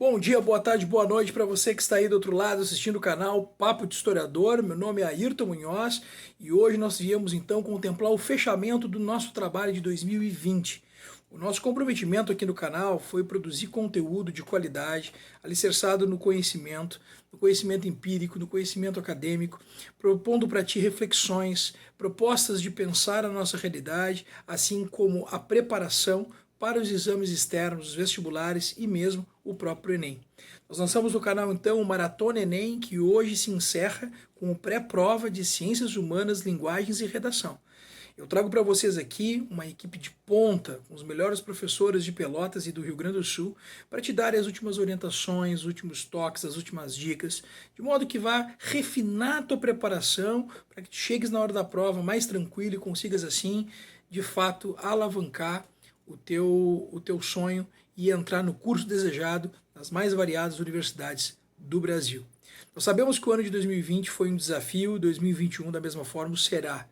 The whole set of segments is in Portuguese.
Bom dia, boa tarde, boa noite para você que está aí do outro lado assistindo o canal Papo de Historiador. Meu nome é Ayrton Munhoz e hoje nós viemos então contemplar o fechamento do nosso trabalho de 2020. O nosso comprometimento aqui no canal foi produzir conteúdo de qualidade, alicerçado no conhecimento empírico, no conhecimento acadêmico, propondo para ti reflexões, propostas de pensar a nossa realidade, assim como a preparação para os exames externos, os vestibulares e mesmo o próprio Enem. Nós lançamos no canal então o Maratona Enem, que hoje se encerra com o pré-prova de Ciências Humanas, Linguagens e Redação. Eu trago para vocês aqui uma equipe de ponta, com os melhores professores de Pelotas e do Rio Grande do Sul, para te dar as últimas orientações, os últimos toques, as últimas dicas, de modo que vá refinar a tua preparação para que chegues na hora da prova mais tranquilo e consigas assim, de fato, alavancar o teu sonho e entrar no curso desejado nas mais variadas universidades do Brasil. Nós sabemos que o ano de 2020 foi um desafio, 2021 da mesma forma será.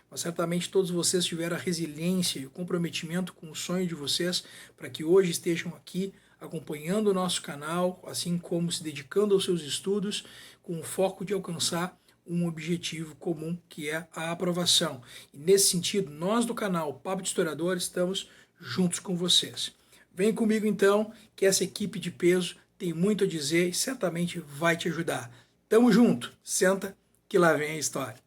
Mas certamente todos vocês tiveram a resiliência e o comprometimento com o sonho de vocês para que hoje estejam aqui acompanhando o nosso canal, assim como se dedicando aos seus estudos, com o foco de alcançar um objetivo comum, que é a aprovação. E nesse sentido, nós do canal Papo de Historiador estamos juntos com vocês. Vem comigo então, que essa equipe de peso tem muito a dizer e certamente vai te ajudar. Tamo junto, senta que lá vem a história.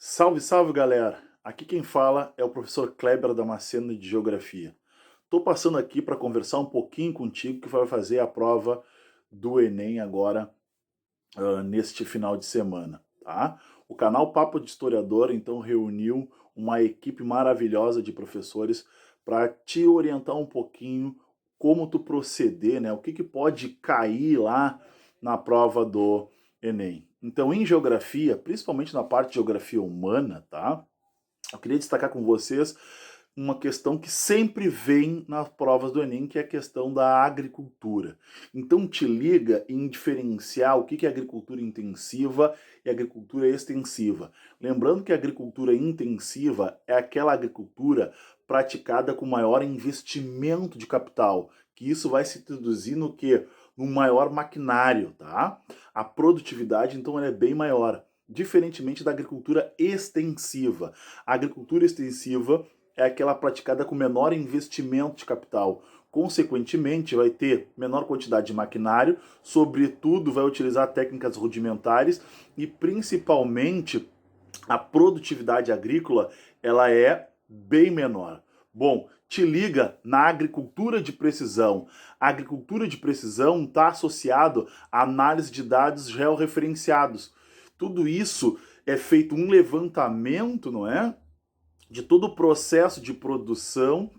Salve, salve, galera! Aqui quem fala é o professor Kleber Damasceno de Geografia. Estou passando aqui para conversar um pouquinho contigo que vai fazer a prova do Enem agora, neste final de semana, tá? O canal Papo de Historiador, então, reuniu uma equipe maravilhosa de professores para te orientar um pouquinho como tu proceder, né? O que pode cair lá na prova do Enem. Então, em geografia, principalmente na parte de geografia humana, tá? Eu queria destacar com vocês uma questão que sempre vem nas provas do Enem, que é a questão da agricultura. Então te liga em diferenciar o que é agricultura intensiva e agricultura extensiva. Lembrando que a agricultura intensiva é aquela agricultura praticada com maior investimento de capital, que isso vai se traduzir no quê? No maior maquinário, tá? A produtividade, então, ela é bem maior, diferentemente da agricultura extensiva. A agricultura extensiva é aquela praticada com menor investimento de capital. Consequentemente, vai ter menor quantidade de maquinário, sobretudo vai utilizar técnicas rudimentares e principalmente a produtividade agrícola ela é bem menor. Bom, te liga na agricultura de precisão. A agricultura de precisão está associado à análise de dados georreferenciados. Tudo isso é feito um levantamento, não é? De todo o processo de produção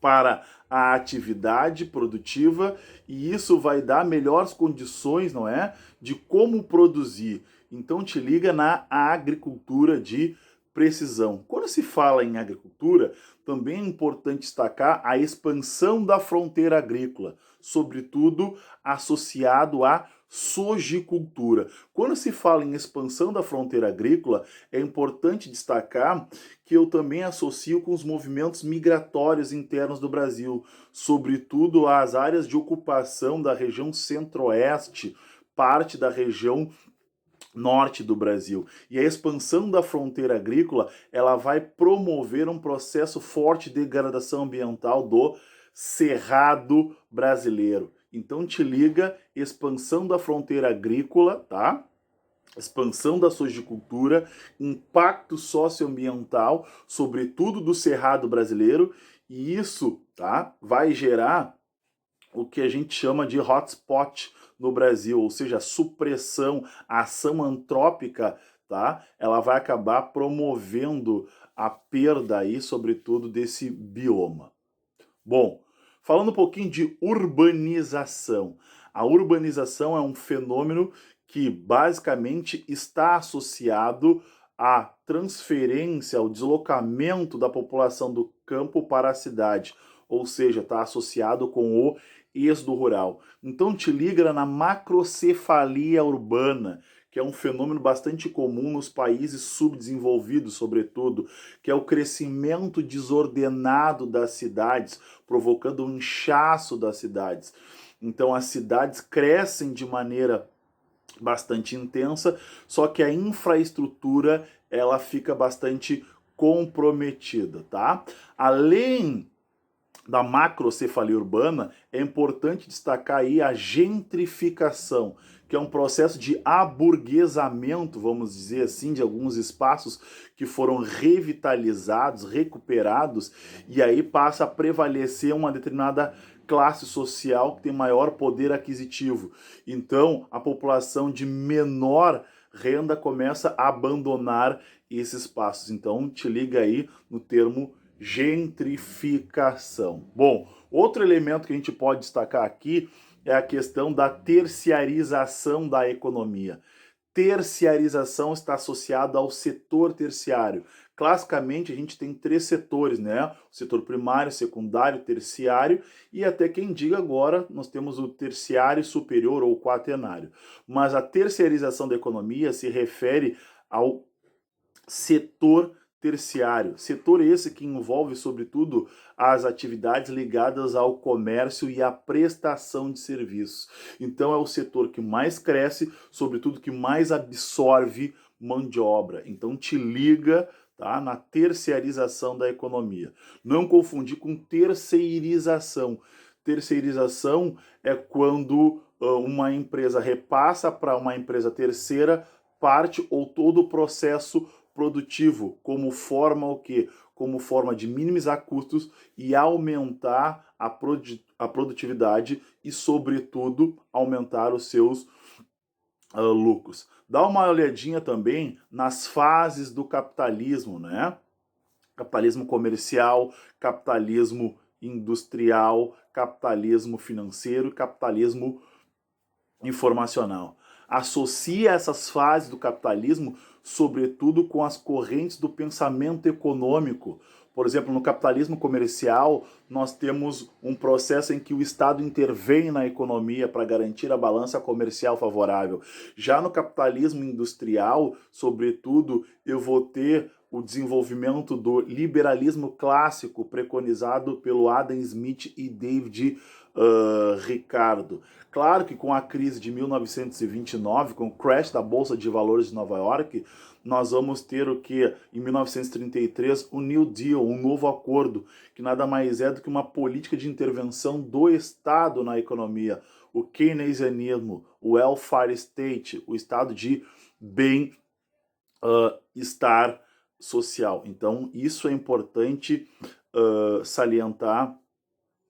para a atividade produtiva e isso vai dar melhores condições, não é, de como produzir. Então te liga na agricultura de precisão. Quando se fala em agricultura, também é importante destacar a expansão da fronteira agrícola, sobretudo associado à sojicultura. Quando se fala em expansão da fronteira agrícola, é importante destacar que eu também associo com os movimentos migratórios internos do Brasil, sobretudo as áreas de ocupação da região centro-oeste, parte da região norte do Brasil. E a expansão da fronteira agrícola, ela vai promover um processo forte de degradação ambiental do cerrado brasileiro. Então te liga, expansão da fronteira agrícola, tá? Expansão da sojicultura, impacto socioambiental, sobretudo do cerrado brasileiro, e isso, tá, vai gerar o que a gente chama de hotspot no Brasil, ou seja, a supressão, a ação antrópica, tá? Ela vai acabar promovendo a perda aí, sobretudo, desse bioma. Bom, falando um pouquinho de urbanização. A urbanização é um fenômeno que basicamente está associado a transferência, o deslocamento da população do campo para a cidade, ou seja, está associado com o êxodo rural. Então te liga na macrocefalia urbana, que é um fenômeno bastante comum nos países subdesenvolvidos, sobretudo, que é o crescimento desordenado das cidades, provocando um inchaço das cidades. Então as cidades crescem de maneira bastante intensa, só que a infraestrutura ela fica bastante comprometida, tá? Além da macrocefalia urbana, é importante destacar aí a gentrificação, que é um processo de aburguesamento, vamos dizer assim, de alguns espaços que foram revitalizados, recuperados, e aí passa a prevalecer uma determinada classe social que tem maior poder aquisitivo. Então, a população de menor renda começa a abandonar esses espaços. Então, te liga aí no termo gentrificação. Bom, outro elemento que a gente pode destacar aqui é a questão da terciarização da economia. Terciarização está associada ao setor terciário. Classicamente, a gente tem 3 setores, né? O setor primário, secundário, terciário, e até quem diga agora, nós temos o terciário superior ou quaternário. Mas a terciarização da economia se refere ao setor terciário, setor esse que envolve, sobretudo, as atividades ligadas ao comércio e à prestação de serviços. Então é o setor que mais cresce, sobretudo que mais absorve mão de obra. Então te liga, tá, na terciarização da economia. Não confundir com terceirização. Terceirização é quando uma empresa repassa para uma empresa terceira parte ou todo o processo produtivo, como forma o quê? Como forma de minimizar custos e aumentar a produtividade e, sobretudo, aumentar os seus lucros. Dá uma olhadinha também nas fases do capitalismo, né? Capitalismo comercial, capitalismo industrial, capitalismo financeiro, capitalismo informacional. Associa essas fases do capitalismo, sobretudo, com as correntes do pensamento econômico. Por exemplo, no capitalismo comercial, nós temos um processo em que o Estado intervém na economia para garantir a balança comercial favorável. Já no capitalismo industrial, sobretudo, eu vou ter o desenvolvimento do liberalismo clássico preconizado pelo Adam Smith e David Ricardo. Claro que com a crise de 1929, com o crash da Bolsa de Valores de Nova York, nós vamos ter o que, em 1933, o New Deal, um novo acordo, que nada mais é do que uma política de intervenção do Estado na economia, o keynesianismo, o welfare state, o estado de bem-estar social. Então, isso é importante salientar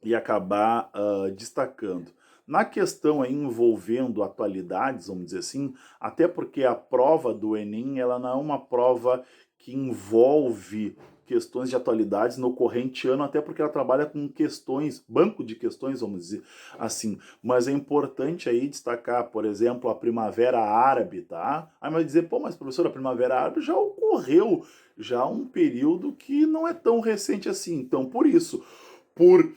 e acabar destacando. Na questão aí envolvendo atualidades, vamos dizer assim, até porque a prova do Enem ela não é uma prova que envolve questões de atualidades no corrente ano, até porque ela trabalha com questões, banco de questões, vamos dizer assim. Mas é importante aí destacar, por exemplo, a Primavera Árabe, tá? Aí vai dizer, pô, mas professor, a Primavera Árabe já ocorreu, já um período que não é tão recente assim. Então, por isso, por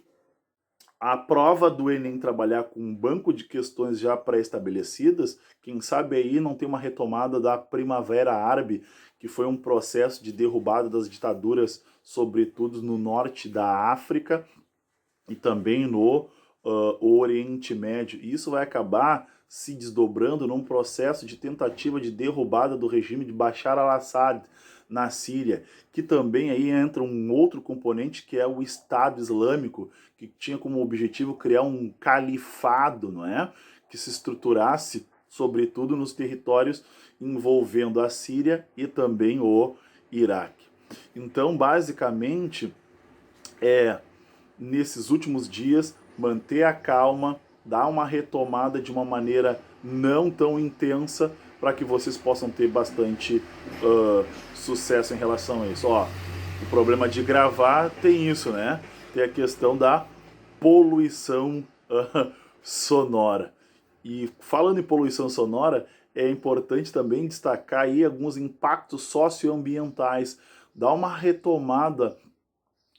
a prova do Enem trabalhar com um banco de questões já pré-estabelecidas, quem sabe aí não tem uma retomada da Primavera Árabe, que foi um processo de derrubada das ditaduras, sobretudo no norte da África e também no Oriente Médio. E isso vai acabar se desdobrando num processo de tentativa de derrubada do regime de Bashar al-Assad na Síria, que também aí entra um outro componente que é o Estado Islâmico, que tinha como objetivo criar um califado, não é? Que se estruturasse, sobretudo, nos territórios envolvendo a Síria e também o Iraque. Então, basicamente, nesses últimos dias, manter a calma, dar uma retomada de uma maneira não tão intensa, para que vocês possam ter bastante sucesso em relação a isso. Ó, o problema de gravar tem isso, né? Tem a questão da poluição sonora. E falando em poluição sonora, é importante também destacar aí alguns impactos socioambientais, dar uma retomada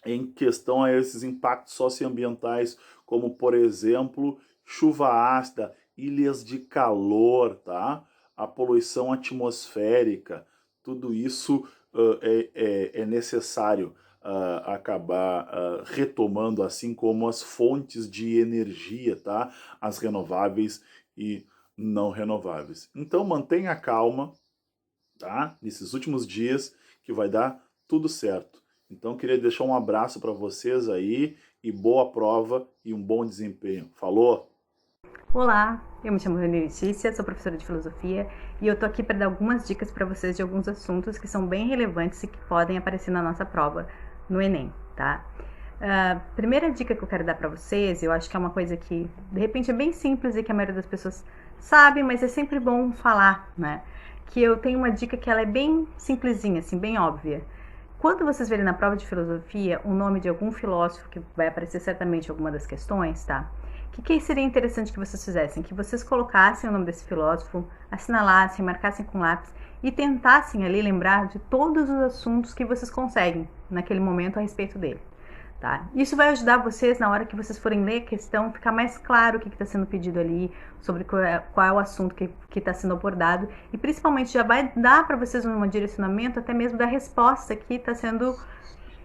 em questão a esses impactos socioambientais, como, por exemplo, chuva ácida, ilhas de calor, tá? A poluição atmosférica, tudo isso é necessário acabar retomando, assim como as fontes de energia, tá? As renováveis e não renováveis. Então mantenha calma, tá? Nesses últimos dias que vai dar tudo certo. Então queria deixar um abraço para vocês aí e boa prova e um bom desempenho. Falou! Olá, eu me chamo Rani Letícia, sou professora de filosofia e eu tô aqui para dar algumas dicas para vocês de alguns assuntos que são bem relevantes e que podem aparecer na nossa prova no Enem, tá? Primeira dica que eu quero dar para vocês, eu acho que é uma coisa que de repente é bem simples e que a maioria das pessoas sabe, mas é sempre bom falar, né? Que eu tenho uma dica que ela é bem simplesinha, assim, bem óbvia. Quando vocês verem na prova de filosofia o nome de algum filósofo, que vai aparecer certamente em alguma das questões, tá? O que seria interessante que vocês fizessem? Que vocês colocassem o nome desse filósofo, assinalassem, marcassem com lápis e tentassem ali lembrar de todos os assuntos que vocês conseguem naquele momento a respeito dele. Tá? Isso vai ajudar vocês, na hora que vocês forem ler a questão, ficar mais claro o que está sendo pedido ali, sobre qual é o assunto que está sendo abordado, e principalmente já vai dar para vocês um direcionamento até mesmo da resposta que está sendo,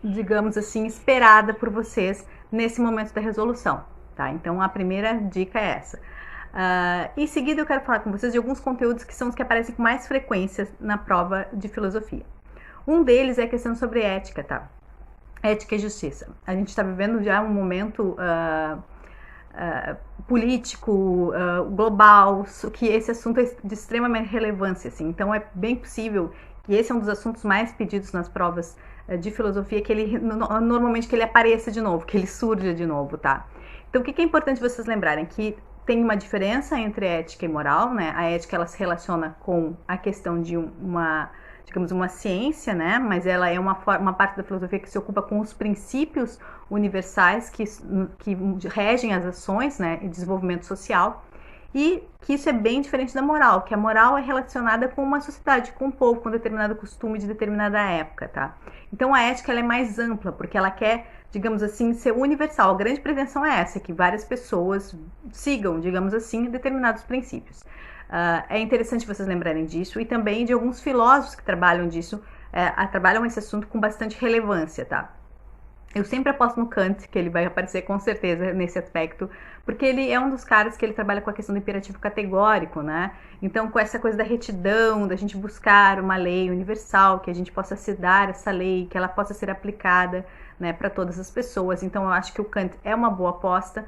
digamos assim, esperada por vocês nesse momento da resolução. Tá? Então a primeira dica é essa. Em seguida eu quero falar com vocês de alguns conteúdos que são os que aparecem com mais frequência na prova de filosofia. Um deles é a questão sobre ética, tá? Ética e justiça. A gente está vivendo já um momento político, global, que esse assunto é de extrema relevância, assim. Então é bem possível que esse é um dos assuntos mais pedidos nas provas de filosofia, que ele normalmente que ele apareça de novo, que ele surja de novo, tá? Então o que é importante vocês lembrarem? Que tem uma diferença entre ética e moral, né? A ética ela se relaciona com a questão de digamos, uma ciência, né? Mas ela é uma parte da filosofia que se ocupa com os princípios universais que regem as ações, né? E desenvolvimento social. E que isso é bem diferente da moral, que a moral é relacionada com uma sociedade, com um povo, com determinado costume de determinada época, tá? Então a ética ela é mais ampla, porque ela quer, digamos assim, ser universal. A grande pretensão é essa, que várias pessoas sigam, digamos assim, determinados princípios. É interessante vocês lembrarem disso e também de alguns filósofos que trabalham disso, trabalham esse assunto com bastante relevância, tá? Eu sempre aposto no Kant, que ele vai aparecer com certeza nesse aspecto, porque ele é um dos caras que ele trabalha com a questão do imperativo categórico, né? Então, com essa coisa da retidão, da gente buscar uma lei universal, que a gente possa se dar essa lei, que ela possa ser aplicada, né, para todas as pessoas. Então, eu acho que o Kant é uma boa aposta.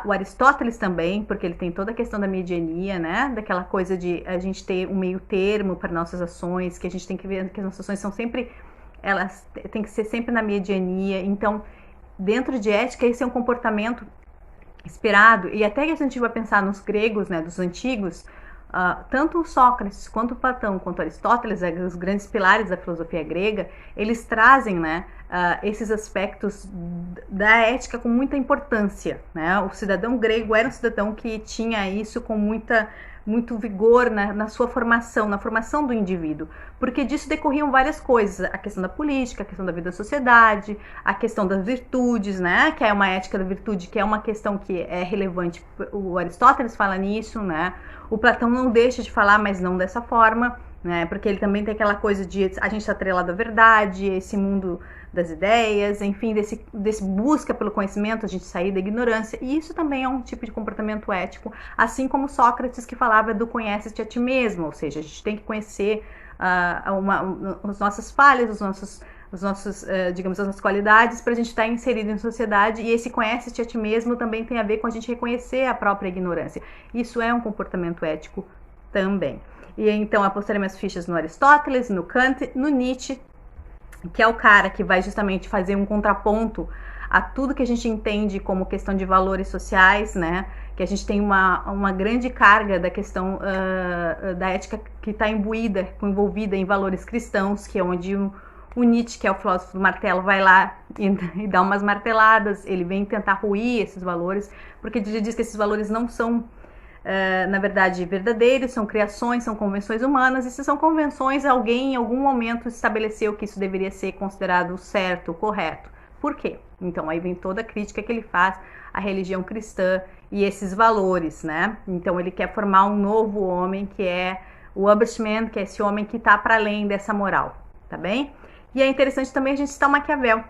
O Aristóteles também, porque ele tem toda a questão da mediania, né? Daquela coisa de a gente ter um meio termo para nossas ações, que a gente tem que ver que as nossas ações são sempre, elas têm que ser sempre na mediania. Então, dentro de ética, esse é um comportamento esperado. E até que a gente vai pensar nos gregos, né, dos antigos, tanto Sócrates, quanto Platão, quanto Aristóteles, os grandes pilares da filosofia grega, eles trazem, né, esses aspectos da ética com muita importância, né? O cidadão grego era um cidadão que tinha isso com muito vigor na sua formação, na formação do indivíduo, porque disso decorriam várias coisas, a questão da política, a questão da vida da sociedade, a questão das virtudes, né, que é uma ética da virtude, que é uma questão que é relevante, o Aristóteles fala nisso, né, o Platão não deixa de falar, mas não dessa forma, né, porque ele também tem aquela coisa de a gente está atrelado à verdade, esse mundo das ideias, enfim, desse busca pelo conhecimento, a gente sair da ignorância, e isso também é um tipo de comportamento ético, assim como Sócrates que falava do conhece-te a ti mesmo, ou seja, a gente tem que conhecer as nossas falhas, digamos, as nossas qualidades para a gente estar inserido em sociedade, e esse conhece-te a ti mesmo também tem a ver com a gente reconhecer a própria ignorância. Isso é um comportamento ético também. E então apostarei minhas fichas no Aristóteles, no Kant, no Nietzsche, que é o cara que vai justamente fazer um contraponto a tudo que a gente entende como questão de valores sociais, né? Que a gente tem uma grande carga da questão da ética que está envolvida em valores cristãos, que é onde o Nietzsche, que é o filósofo do martelo, vai lá e dá umas marteladas, ele vem tentar ruir esses valores, porque ele diz que esses valores não são na verdade, verdadeiros, são criações, são convenções humanas, e se são convenções, alguém em algum momento estabeleceu que isso deveria ser considerado certo, correto. Por quê? Então, aí vem toda a crítica que ele faz à religião cristã e esses valores, né? Então, ele quer formar um novo homem, que é o Oberstmann, que é esse homem que está para além dessa moral, tá bem? E é interessante também a gente citar o Maquiavel,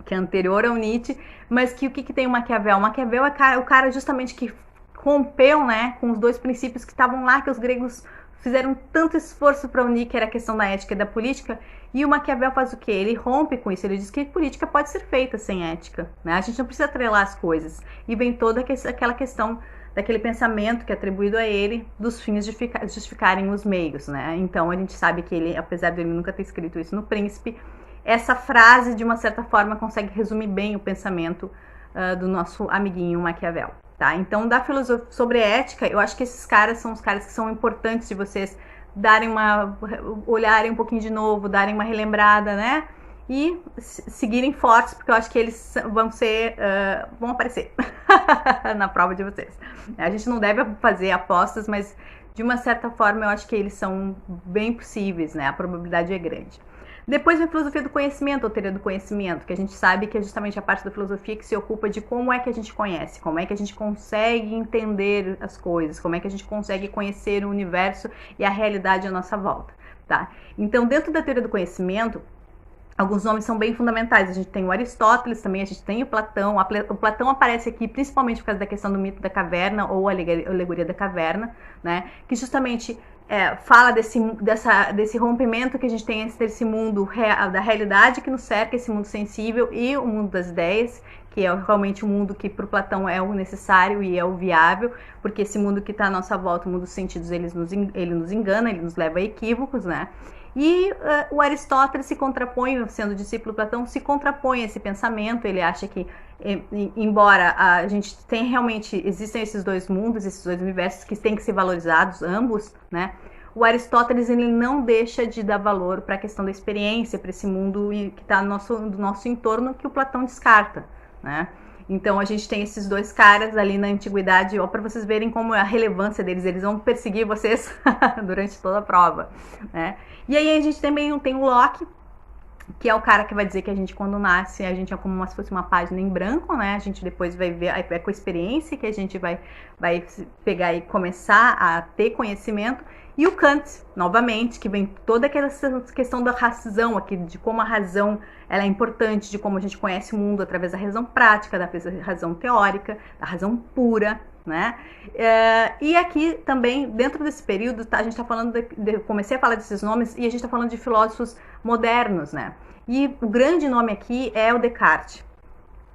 que é anterior ao Nietzsche, mas que o que tem o Maquiavel? O Maquiavel é o cara justamente que rompeu, né, com os dois princípios que estavam lá, que os gregos fizeram tanto esforço para unir, que era a questão da ética e da política, e o Maquiavel faz o quê? Ele rompe com isso, ele diz que política pode ser feita sem ética, né? A gente não precisa atrelar as coisas, e vem toda aquela questão daquele pensamento que é atribuído a ele, dos fins justificarem os meios, né? Então a gente sabe que ele, apesar de ele nunca ter escrito isso no Príncipe, essa frase, de uma certa forma, consegue resumir bem o pensamento do nosso amiguinho Maquiavel. Tá? Então, da filosofia sobre ética, eu acho que esses caras são os caras que são importantes de vocês olharem um pouquinho de novo, darem uma relembrada, né? E seguirem fortes, porque eu acho que eles vão aparecer na prova de vocês. A gente não deve fazer apostas, mas de uma certa forma eu acho que eles são bem possíveis, né? A probabilidade é grande. Depois vem a filosofia do conhecimento, ou teoria do conhecimento, que a gente sabe que é justamente a parte da filosofia que se ocupa de como é que a gente conhece, como é que a gente consegue entender as coisas, como é que a gente consegue conhecer o universo e a realidade à nossa volta, tá? Então, dentro da teoria do conhecimento, alguns nomes são bem fundamentais. A gente tem o Aristóteles também, a gente tem o Platão. O Platão aparece aqui principalmente por causa da questão do mito da caverna, ou a alegoria da caverna, né? Que justamente fala desse rompimento que a gente tem entre esse mundo da realidade que nos cerca, esse mundo sensível, e o mundo das ideias, que é realmente o mundo que para o Platão é o necessário e é o viável, porque esse mundo que está à nossa volta, o mundo dos sentidos, ele nos engana, ele nos leva a equívocos, né? E o Aristóteles se contrapõe, sendo discípulo de Platão, se contrapõe a esse pensamento. Ele acha que, embora a gente tenha realmente, existem esses dois mundos, esses dois universos que têm que ser valorizados, ambos, né? O Aristóteles, ele não deixa de dar valor para a questão da experiência, para esse mundo que está no nosso entorno, que o Platão descarta, né? Então a gente tem esses dois caras ali na antiguidade, para vocês verem como é a relevância deles, eles vão perseguir vocês durante toda a prova, né? E aí a gente também tem o Locke, que é o cara que vai dizer que a gente, quando nasce, a gente é como se fosse uma página em branco, né? A gente depois vai ver, é com a experiência que a gente vai pegar e começar a ter conhecimento. E o Kant, novamente, que vem toda aquela questão da razão aqui, de como a razão ela é importante, de como a gente conhece o mundo através da razão prática, da razão teórica, da razão pura, né? E aqui também, dentro desse período, a gente está falando, comecei a falar desses nomes, e a gente está falando de filósofos modernos, né? E o grande nome aqui é o Descartes.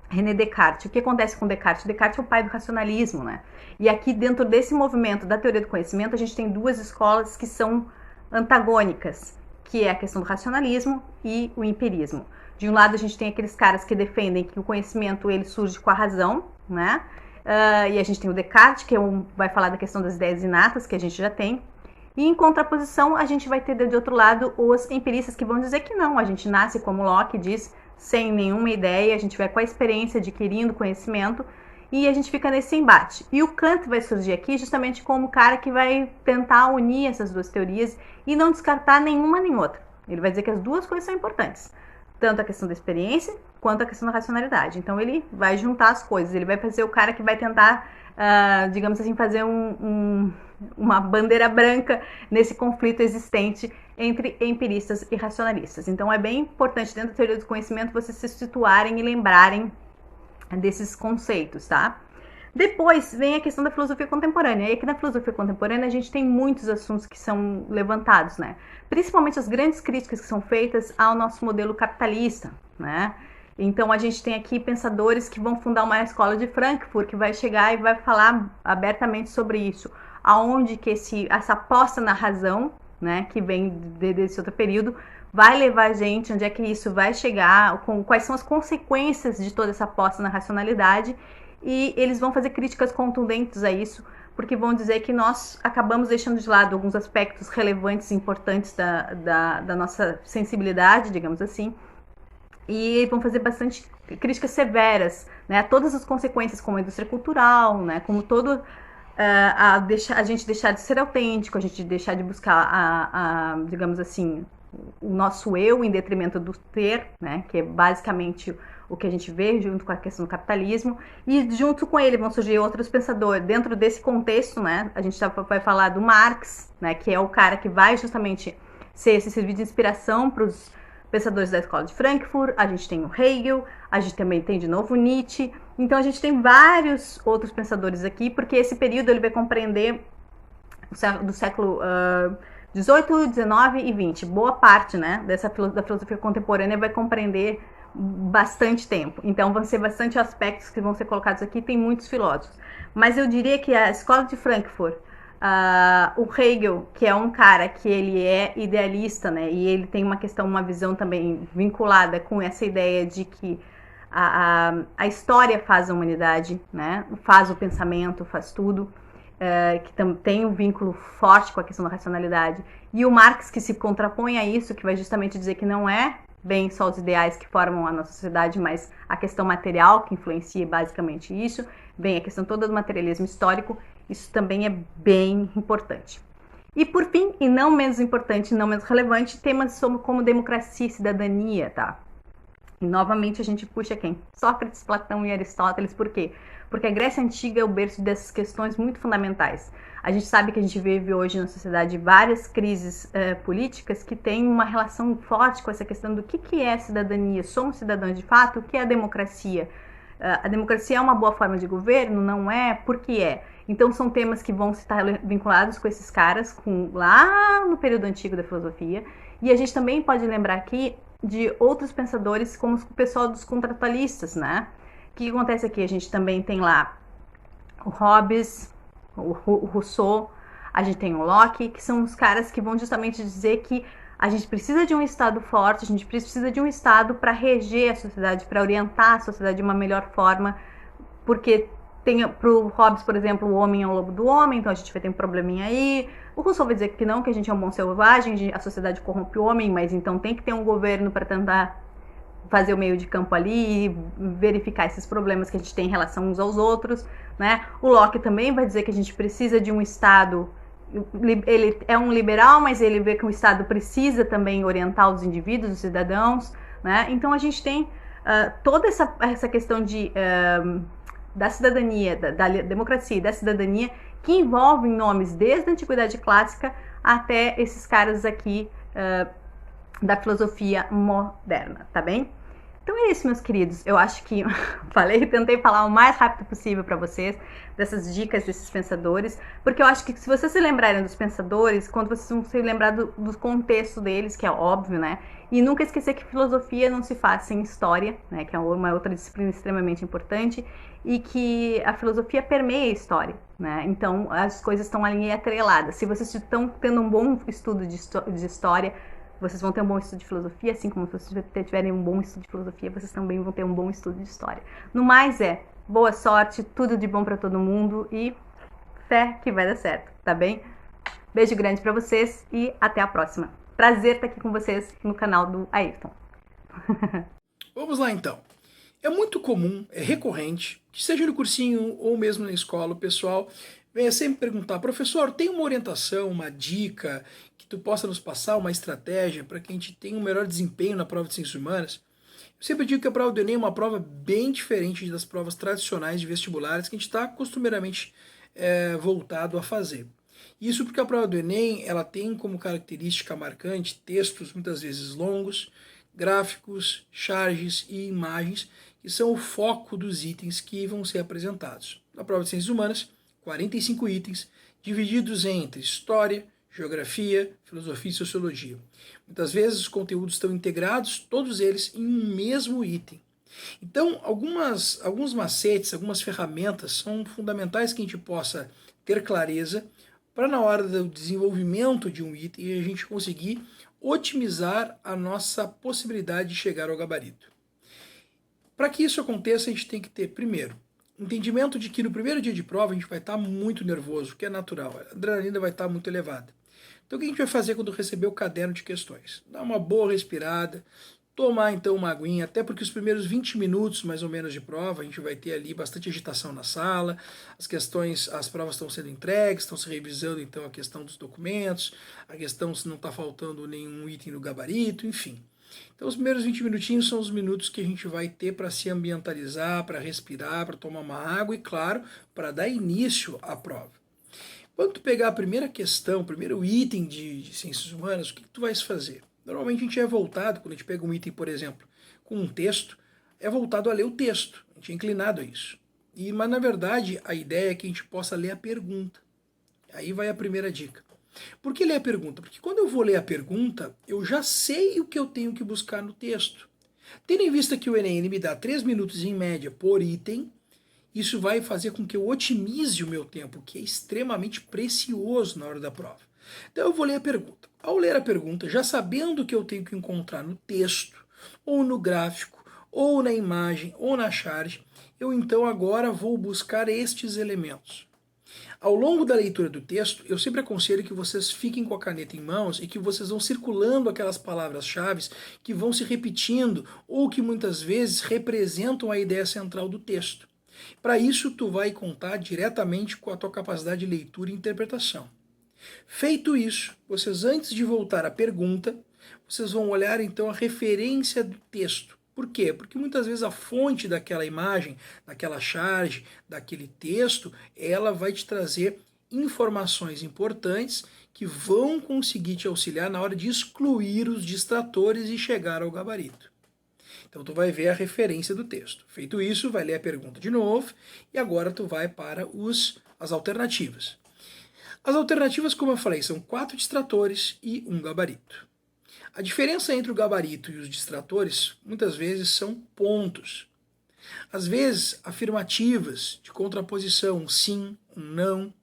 René Descartes. O que acontece com Descartes? Descartes é o pai do racionalismo, né? E aqui, dentro desse movimento da teoria do conhecimento, a gente tem duas escolas que são antagônicas, que é a questão do racionalismo e o empirismo. De um lado, a gente tem aqueles caras que defendem que o conhecimento ele surge com a razão, né? E a gente tem o Descartes, que vai falar da questão das ideias inatas, que a gente já tem. E em contraposição, a gente vai ter, de outro lado, os empiristas que vão dizer que não, a gente nasce, como Locke diz, sem nenhuma ideia, a gente vai com a experiência adquirindo conhecimento, e a gente fica nesse embate. E o Kant vai surgir aqui justamente como o cara que vai tentar unir essas duas teorias e não descartar nenhuma nem outra. Ele vai dizer que as duas coisas são importantes, tanto a questão da experiência quanto a questão da racionalidade. Então ele vai juntar as coisas, ele vai fazer o cara que vai tentar, digamos assim, fazer uma bandeira branca nesse conflito existente entre empiristas e racionalistas. Então é bem importante, dentro da teoria do conhecimento, vocês se situarem e lembrarem desses conceitos, tá? Depois vem a questão da filosofia contemporânea. E aqui na filosofia contemporânea a gente tem muitos assuntos que são levantados, né? Principalmente as grandes críticas que são feitas ao nosso modelo capitalista, né? Então a gente tem aqui pensadores que vão fundar uma escola de Frankfurt, que vai chegar e vai falar abertamente sobre isso. Aonde que essa aposta na razão, né, que vem desse outro período, vai levar a gente, onde é que isso vai chegar, quais são as consequências de toda essa aposta na racionalidade, e eles vão fazer críticas contundentes a isso, porque vão dizer que nós acabamos deixando de lado alguns aspectos relevantes e importantes da nossa sensibilidade, digamos assim, e vão fazer bastante críticas severas, né, a todas as consequências, como a indústria cultural, né, como todo a gente deixar de ser autêntico, a gente deixar de buscar, digamos assim, o nosso eu em detrimento do ter, né, que é basicamente o que a gente vê junto com a questão do capitalismo, e junto com ele vão surgir outros pensadores. Dentro desse contexto, né, a gente vai falar do Marx, né, que é o cara que vai justamente ser esse serviço de inspiração para os pensadores da escola de Frankfurt. A gente tem o Hegel, a gente também tem de novo o Nietzsche. Então a gente tem vários outros pensadores aqui, porque esse período ele vai compreender do século 18, 19 e 20. Boa parte, né, da filosofia contemporânea vai compreender bastante tempo. Então vão ser bastante aspectos que vão ser colocados aqui, tem muitos filósofos. Mas eu diria que a escola de Frankfurt, o Hegel, que é um cara que ele é idealista, né, e ele tem uma visão também vinculada com essa ideia de que a história faz a humanidade, né, faz o pensamento, faz tudo, que tem um vínculo forte com a questão da racionalidade. E o Marx, que se contrapõe a isso, que vai justamente dizer que não é bem só os ideais que formam a nossa sociedade, mas a questão material que influencia basicamente isso, bem a questão toda do materialismo histórico, isso também é bem importante. E por fim, e não menos importante, não menos relevante, temas como democracia e cidadania, tá? E novamente a gente puxa quem? Sócrates, Platão e Aristóteles, por quê? Porque a Grécia Antiga é o berço dessas questões muito fundamentais. A gente sabe que a gente vive hoje na sociedade várias crises políticas que têm uma relação forte com essa questão do que é cidadania. Somos cidadãos de fato? O que é a democracia? A democracia é uma boa forma de governo? Não é? Por que é? Então são temas que vão estar vinculados com esses caras lá no período antigo da filosofia. E a gente também pode lembrar aqui de outros pensadores, como o pessoal dos contratualistas, né? O que acontece aqui? A gente também tem lá o Hobbes, o Rousseau, a gente tem o Locke, que são os caras que vão justamente dizer que a gente precisa de um Estado forte, a gente precisa de um Estado para reger a sociedade, para orientar a sociedade de uma melhor forma, porque para o Hobbes, por exemplo, o homem é o lobo do homem, então a gente vai ter um probleminha aí. O Rousseau vai dizer que não, que a gente é um bom selvagem, a sociedade corrompe o homem, mas então tem que ter um governo para tentar fazer o meio de campo ali e verificar esses problemas que a gente tem em relação uns aos outros, né? O Locke também vai dizer que a gente precisa de um Estado, ele é um liberal, mas ele vê que o Estado precisa também orientar os indivíduos, os cidadãos, né? Então a gente tem toda essa questão da cidadania, da democracia e da cidadania, que envolvem nomes desde a Antiguidade Clássica até esses caras aqui da filosofia moderna, tá bem? Então é isso, meus queridos. Eu acho que tentei falar o mais rápido possível para vocês dessas dicas desses pensadores, porque eu acho que se vocês se lembrarem dos pensadores, quando vocês vão se lembrar do contexto deles, que é óbvio, né? E nunca esquecer que filosofia não se faz sem história, né? Que é uma outra disciplina extremamente importante, e que a filosofia permeia a história, né? Então as coisas estão ali atreladas. Se vocês estão tendo um bom estudo de história, vocês vão ter um bom estudo de filosofia, assim como se vocês tiverem um bom estudo de filosofia, vocês também vão ter um bom estudo de história. No mais boa sorte, tudo de bom para todo mundo e fé que vai dar certo, tá bem? Beijo grande para vocês e até a próxima. Prazer estar aqui com vocês no canal do Ayrton. Vamos lá então. É muito comum, é recorrente, que seja no cursinho ou mesmo na escola, o pessoal venha sempre perguntar: professor, tem uma orientação, uma dica que tu possa nos passar, uma estratégia para que a gente tenha um melhor desempenho na prova de Ciências Humanas? Eu sempre digo que a prova do Enem é uma prova bem diferente das provas tradicionais de vestibulares que a gente está costumeiramente voltado a fazer. Isso porque a prova do Enem ela tem como característica marcante textos muitas vezes longos, gráficos, charges e imagens, que são o foco dos itens que vão ser apresentados. Na prova de Ciências Humanas, 45 itens, divididos entre História, Geografia, Filosofia e Sociologia. Muitas vezes os conteúdos estão integrados, todos eles, em um mesmo item. Então, alguns macetes, algumas ferramentas são fundamentais que a gente possa ter clareza para, na hora do desenvolvimento de um item, a gente conseguir otimizar a nossa possibilidade de chegar ao gabarito. Para que isso aconteça, a gente tem que ter, primeiro, entendimento de que no primeiro dia de prova a gente vai estar muito nervoso, que é natural, a adrenalina vai estar muito elevada. Então o que a gente vai fazer quando receber o caderno de questões? Dar uma boa respirada, tomar então uma aguinha, até porque os primeiros 20 minutos mais ou menos de prova, a gente vai ter ali bastante agitação na sala, as provas estão sendo entregues, estão se revisando então a questão dos documentos, a questão se não está faltando nenhum item no gabarito, enfim. Então os primeiros 20 minutinhos são os minutos que a gente vai ter para se ambientalizar, para respirar, para tomar uma água e, claro, para dar início à prova. Quando tu pegar a primeira questão, o primeiro item de ciências humanas, o que tu vais fazer? Normalmente a gente é voltado, quando a gente pega um item, por exemplo, com um texto, é voltado a ler o texto, a gente é inclinado a isso. Mas na verdade a ideia é que a gente possa ler a pergunta. Aí vai a primeira dica. Por que ler a pergunta? Porque quando eu vou ler a pergunta, eu já sei o que eu tenho que buscar no texto. Tendo em vista que o Enem ele me dá 3 minutos em média por item, isso vai fazer com que eu otimize o meu tempo, que é extremamente precioso na hora da prova. Então eu vou ler a pergunta. Ao ler a pergunta, já sabendo o que eu tenho que encontrar no texto, ou no gráfico, ou na imagem, ou na charge, eu então agora vou buscar estes elementos. Ao longo da leitura do texto, eu sempre aconselho que vocês fiquem com a caneta em mãos e que vocês vão circulando aquelas palavras-chave que vão se repetindo ou que muitas vezes representam a ideia central do texto. Para isso, tu vai contar diretamente com a tua capacidade de leitura e interpretação. Feito isso, vocês antes de voltar à pergunta, vocês vão olhar então a referência do texto. Por quê? Porque muitas vezes a fonte daquela imagem, daquela charge, daquele texto, ela vai te trazer informações importantes que vão conseguir te auxiliar na hora de excluir os distratores e chegar ao gabarito. Então tu vai ver a referência do texto. Feito isso, vai ler a pergunta de novo e agora tu vai para as alternativas. As alternativas, como eu falei, são 4 distratores e um gabarito. A diferença entre o gabarito e os distratores, muitas vezes, são pontos. Às vezes, afirmativas, de contraposição, um sim, um não.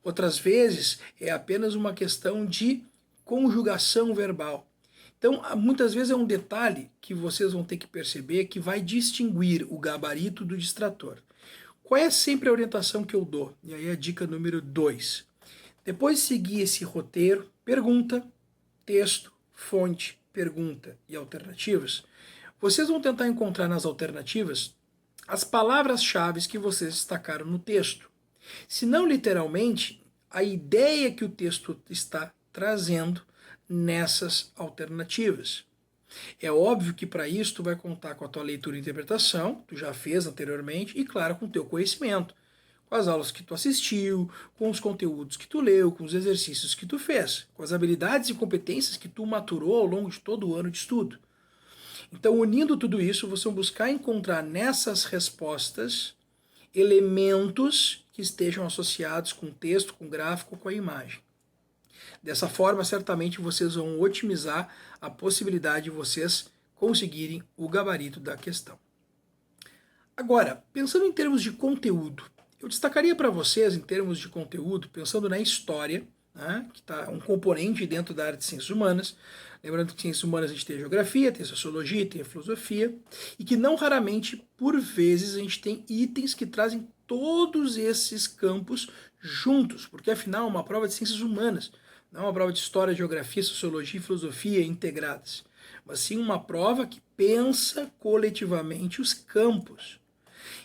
Outras vezes, é apenas uma questão de conjugação verbal. Então, muitas vezes é um detalhe que vocês vão ter que perceber que vai distinguir o gabarito do distrator. Qual é sempre a orientação que eu dou? E aí a dica número 2. Depois de seguir esse roteiro, pergunta, texto, fonte, pergunta e alternativas, vocês vão tentar encontrar nas alternativas as palavras-chave que vocês destacaram no texto. Se não literalmente, a ideia que o texto está trazendo nessas alternativas. É óbvio que para isso tu vai contar com a tua leitura e interpretação, tu já fez anteriormente, e claro, com o teu conhecimento, com as aulas que tu assistiu, com os conteúdos que tu leu, com os exercícios que tu fez, com as habilidades e competências que tu maturou ao longo de todo o ano de estudo. Então, unindo tudo isso, vocês vão buscar encontrar nessas respostas elementos que estejam associados com o texto, com o gráfico, com a imagem. Dessa forma, certamente vocês vão otimizar a possibilidade de vocês conseguirem o gabarito da questão. Agora, pensando em termos de conteúdo, eu destacaria para vocês, em termos de conteúdo, pensando na história, né, que está um componente dentro da área de ciências humanas. Lembrando que em ciências humanas a gente tem a geografia, tem a sociologia, tem a filosofia, e que não raramente, por vezes, a gente tem itens que trazem todos esses campos juntos, porque afinal é uma prova de ciências humanas, não é uma prova de história, geografia, sociologia e filosofia integradas, mas sim uma prova que pensa coletivamente os campos.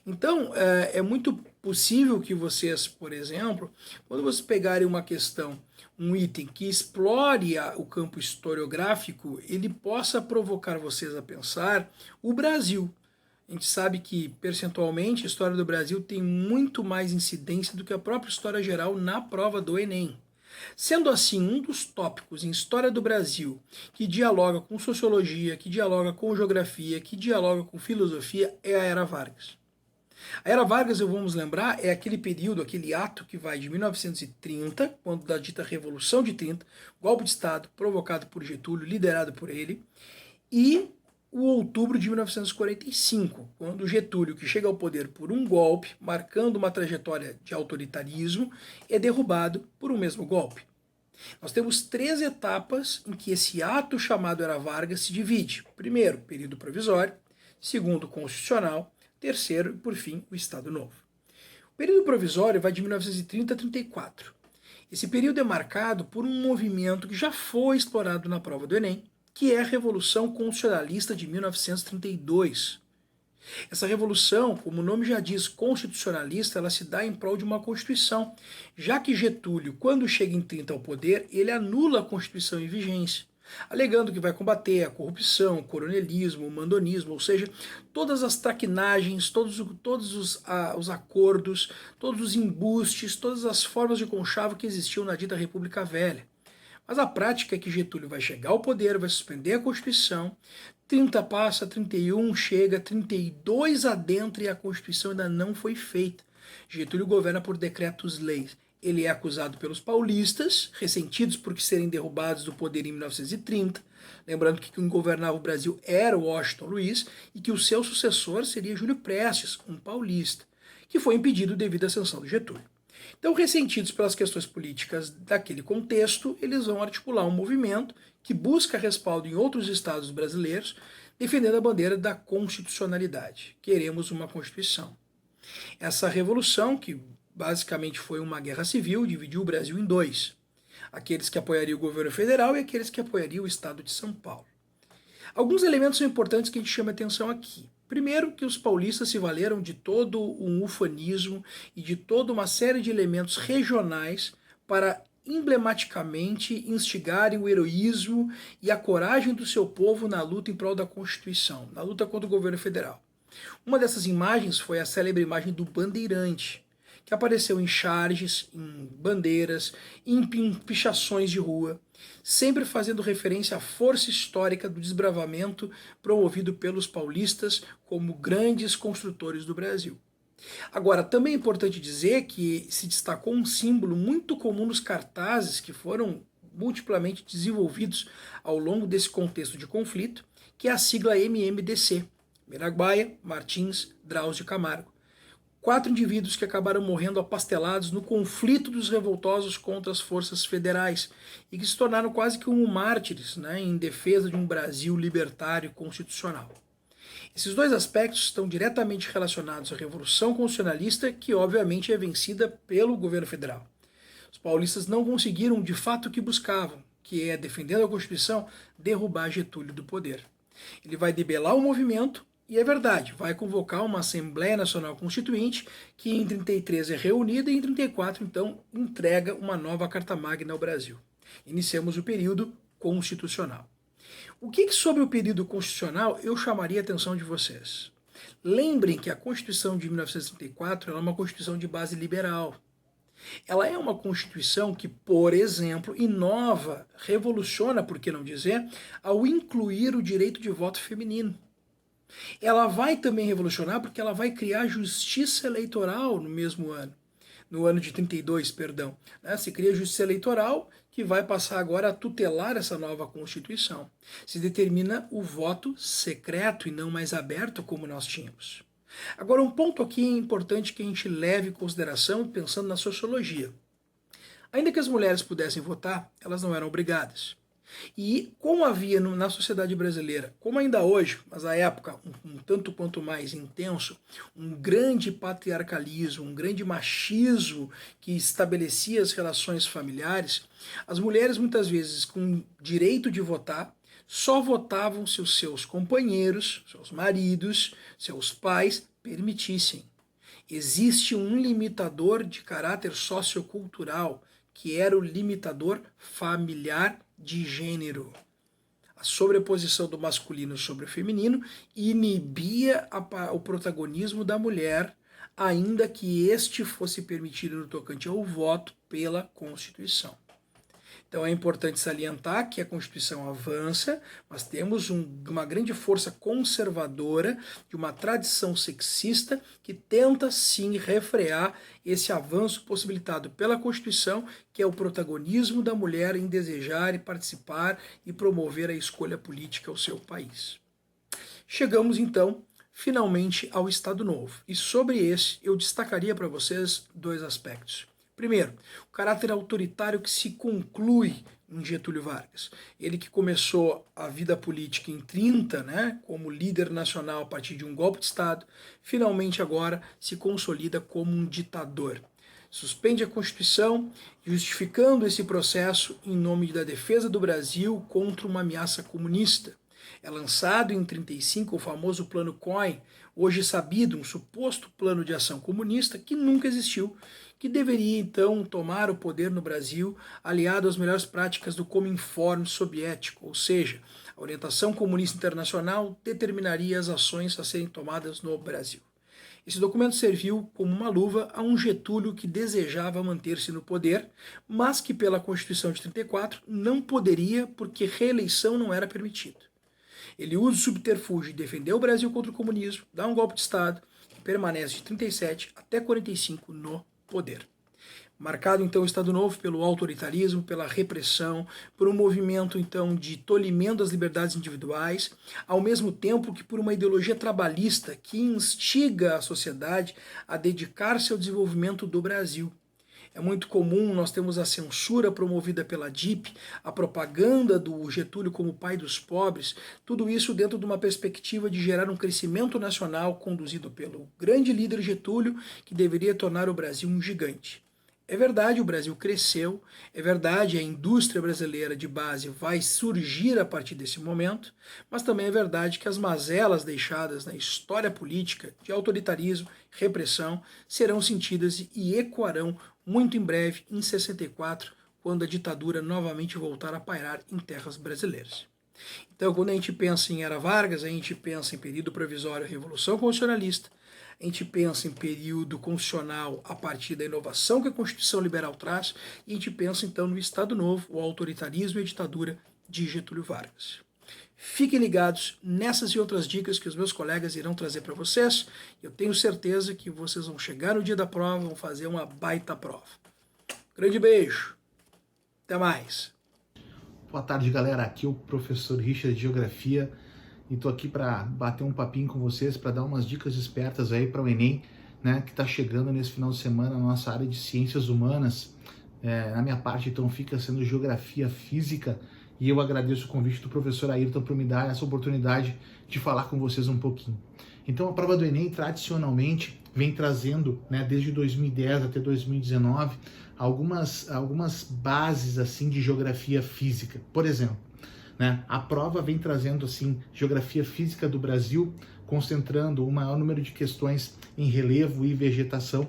Então, é muito possível que vocês, por exemplo, quando vocês pegarem uma questão, um item que explore o campo historiográfico, ele possa provocar vocês a pensar o Brasil. A gente sabe que, percentualmente, a história do Brasil tem muito mais incidência do que a própria história geral na prova do Enem. Sendo assim, um dos tópicos em História do Brasil que dialoga com sociologia, que dialoga com geografia, que dialoga com filosofia é a Era Vargas. A Era Vargas, vamos lembrar, é aquele período, aquele ato que vai de 1930, quando da dita Revolução de 30, golpe de Estado provocado por Getúlio, liderado por ele, e o outubro de 1945, quando Getúlio, que chega ao poder por um golpe, marcando uma trajetória de autoritarismo, é derrubado por um mesmo golpe. Nós temos 3 etapas em que esse ato chamado Era Vargas se divide. Primeiro, período provisório. Segundo, constitucional. Terceiro, e por fim, o Estado Novo. O período provisório vai de 1930 a 34. Esse período é marcado por um movimento que já foi explorado na prova do Enem, que é a Revolução Constitucionalista de 1932. Essa revolução, como o nome já diz, constitucionalista, ela se dá em prol de uma Constituição, já que Getúlio, quando chega em 30 ao poder, ele anula a Constituição em vigência, alegando que vai combater a corrupção, o coronelismo, o mandonismo, ou seja, todas as traquinagens, todos os acordos, todos os embustes, todas as formas de conchavo que existiam na dita República Velha. Mas a prática é que Getúlio vai chegar ao poder, vai suspender a Constituição, 30 passa, 31 chega, 32 adentra e a Constituição ainda não foi feita. Getúlio governa por decretos-leis. Ele é acusado pelos paulistas, ressentidos por serem derrubados do poder em 1930, lembrando que quem governava o Brasil era o Washington Luiz e que o seu sucessor seria Júlio Prestes, um paulista, que foi impedido devido à ascensão do Getúlio. Então, ressentidos pelas questões políticas daquele contexto, eles vão articular um movimento que busca respaldo em outros estados brasileiros, defendendo a bandeira da constitucionalidade. Queremos uma Constituição. Essa revolução, que basicamente foi uma guerra civil, dividiu o Brasil em dois. Aqueles que apoiariam o governo federal e aqueles que apoiariam o estado de São Paulo. Alguns elementos são importantes que a gente chama atenção aqui. Primeiro, que os paulistas se valeram de todo um ufanismo e de toda uma série de elementos regionais para emblematicamente instigarem o heroísmo e a coragem do seu povo na luta em prol da Constituição, na luta contra o governo federal. Uma dessas imagens foi a célebre imagem do bandeirante, que apareceu em charges, em bandeiras, em pichações de rua, sempre fazendo referência à força histórica do desbravamento promovido pelos paulistas como grandes construtores do Brasil. Agora, também é importante dizer que se destacou um símbolo muito comum nos cartazes que foram multiplamente desenvolvidos ao longo desse contexto de conflito, que é a sigla MMDC, Miraguaia, Martins, Drauzio Camargo. 4 indivíduos que acabaram morrendo apastelados no conflito dos revoltosos contra as forças federais e que se tornaram quase que mártires, em defesa de um Brasil libertário e constitucional. Esses dois aspectos estão diretamente relacionados à Revolução Constitucionalista, que obviamente é vencida pelo governo federal. Os paulistas não conseguiram de fato o que buscavam, que é, defendendo a Constituição, derrubar Getúlio do poder. Ele vai debelar o movimento. E é verdade, vai convocar uma Assembleia Nacional Constituinte que em 33 é reunida e em 34 então entrega uma nova Carta Magna ao Brasil. Iniciamos o período constitucional. O que sobre o período constitucional eu chamaria a atenção de vocês? Lembrem que a Constituição de 1934 é uma Constituição de base liberal. Ela é uma Constituição que, por exemplo, inova, revoluciona, por que não dizer, ao incluir o direito de voto feminino. Ela vai também revolucionar porque ela vai criar justiça eleitoral no mesmo ano. No ano de 32, perdão. Se cria justiça eleitoral que vai passar agora a tutelar essa nova Constituição. Se determina o voto secreto e não mais aberto como nós tínhamos. Agora, um ponto aqui importante que a gente leve em consideração pensando na sociologia. Ainda que as mulheres pudessem votar, elas não eram obrigadas. E como havia na sociedade brasileira, como ainda hoje, mas à época um tanto quanto mais intenso, um grande patriarcalismo, um grande machismo que estabelecia as relações familiares, as mulheres muitas vezes com direito de votar, só votavam se os seus companheiros, seus maridos, seus pais permitissem. Existe um limitador de caráter sociocultural, que era o limitador familiar de gênero. A sobreposição do masculino sobre o feminino inibia o protagonismo da mulher, ainda que este fosse permitido no tocante ao voto pela Constituição. Então é importante salientar que a Constituição avança, mas temos uma grande força conservadora de uma tradição sexista que tenta sim refrear esse avanço possibilitado pela Constituição, que é o protagonismo da mulher em desejar e participar e promover a escolha política ao seu país. Chegamos então finalmente ao Estado Novo, e sobre esse eu destacaria para vocês 2 aspectos. Primeiro, o caráter autoritário que se conclui em Getúlio Vargas. Ele que começou a vida política em 30, como líder nacional a partir de um golpe de Estado, finalmente agora se consolida como um ditador. suspende a Constituição, justificando esse processo em nome da defesa do Brasil contra uma ameaça comunista. É lançado em 1935 o famoso Plano Cohen, hoje sabido, um suposto plano de ação comunista que nunca existiu, que deveria então tomar o poder no Brasil, aliado às melhores práticas do Cominform soviético, ou seja, a orientação comunista internacional determinaria as ações a serem tomadas no Brasil. Esse documento serviu como uma luva a um Getúlio que desejava manter-se no poder, mas que pela Constituição de 1934 não poderia porque reeleição não era permitida. Ele usa o subterfúgio de defender o Brasil contra o comunismo, dá um golpe de Estado e permanece de 1937 até 1945 no poder. Marcado então o Estado Novo pelo autoritarismo, pela repressão, por um movimento então de tolimento das liberdades individuais, ao mesmo tempo que por uma ideologia trabalhista que instiga a sociedade a dedicar-se ao desenvolvimento do Brasil. É muito comum, nós temos a censura promovida pela DIP, a propaganda do Getúlio como pai dos pobres, tudo isso dentro de uma perspectiva de gerar um crescimento nacional conduzido pelo grande líder Getúlio, que deveria tornar o Brasil um gigante. É verdade, o Brasil cresceu, é verdade, a indústria brasileira de base vai surgir a partir desse momento, mas também é verdade que as mazelas deixadas na história política de autoritarismo e repressão serão sentidas e ecoarão muito em breve, em 64, quando a ditadura novamente voltar a pairar em terras brasileiras. Então, quando a gente pensa em Era Vargas, a gente pensa em período provisório Revolução Constitucionalista, a gente pensa em período constitucional a partir da inovação que a Constituição Liberal traz, e a gente pensa então no Estado Novo, o autoritarismo e a ditadura de Getúlio Vargas. Fiquem ligados nessas e outras dicas que os meus colegas irão trazer para vocês. Eu tenho certeza que vocês vão chegar no dia da prova, vão fazer uma baita prova. Grande beijo. Até mais. Boa tarde, galera. Aqui é o professor Richard de Geografia e tô aqui para bater um papinho com vocês, para dar umas dicas espertas aí para o Enem, né, que está chegando nesse final de semana na nossa área de Ciências Humanas. Na minha parte, então, fica sendo Geografia Física, e eu agradeço o convite do professor Ayrton por me dar essa oportunidade de falar com vocês um pouquinho. Então, a prova do Enem, tradicionalmente, vem trazendo, né, desde 2010 até 2019, algumas bases assim de geografia física. Por exemplo, né, a prova vem trazendo assim geografia física do Brasil, concentrando o maior número de questões em relevo e vegetação,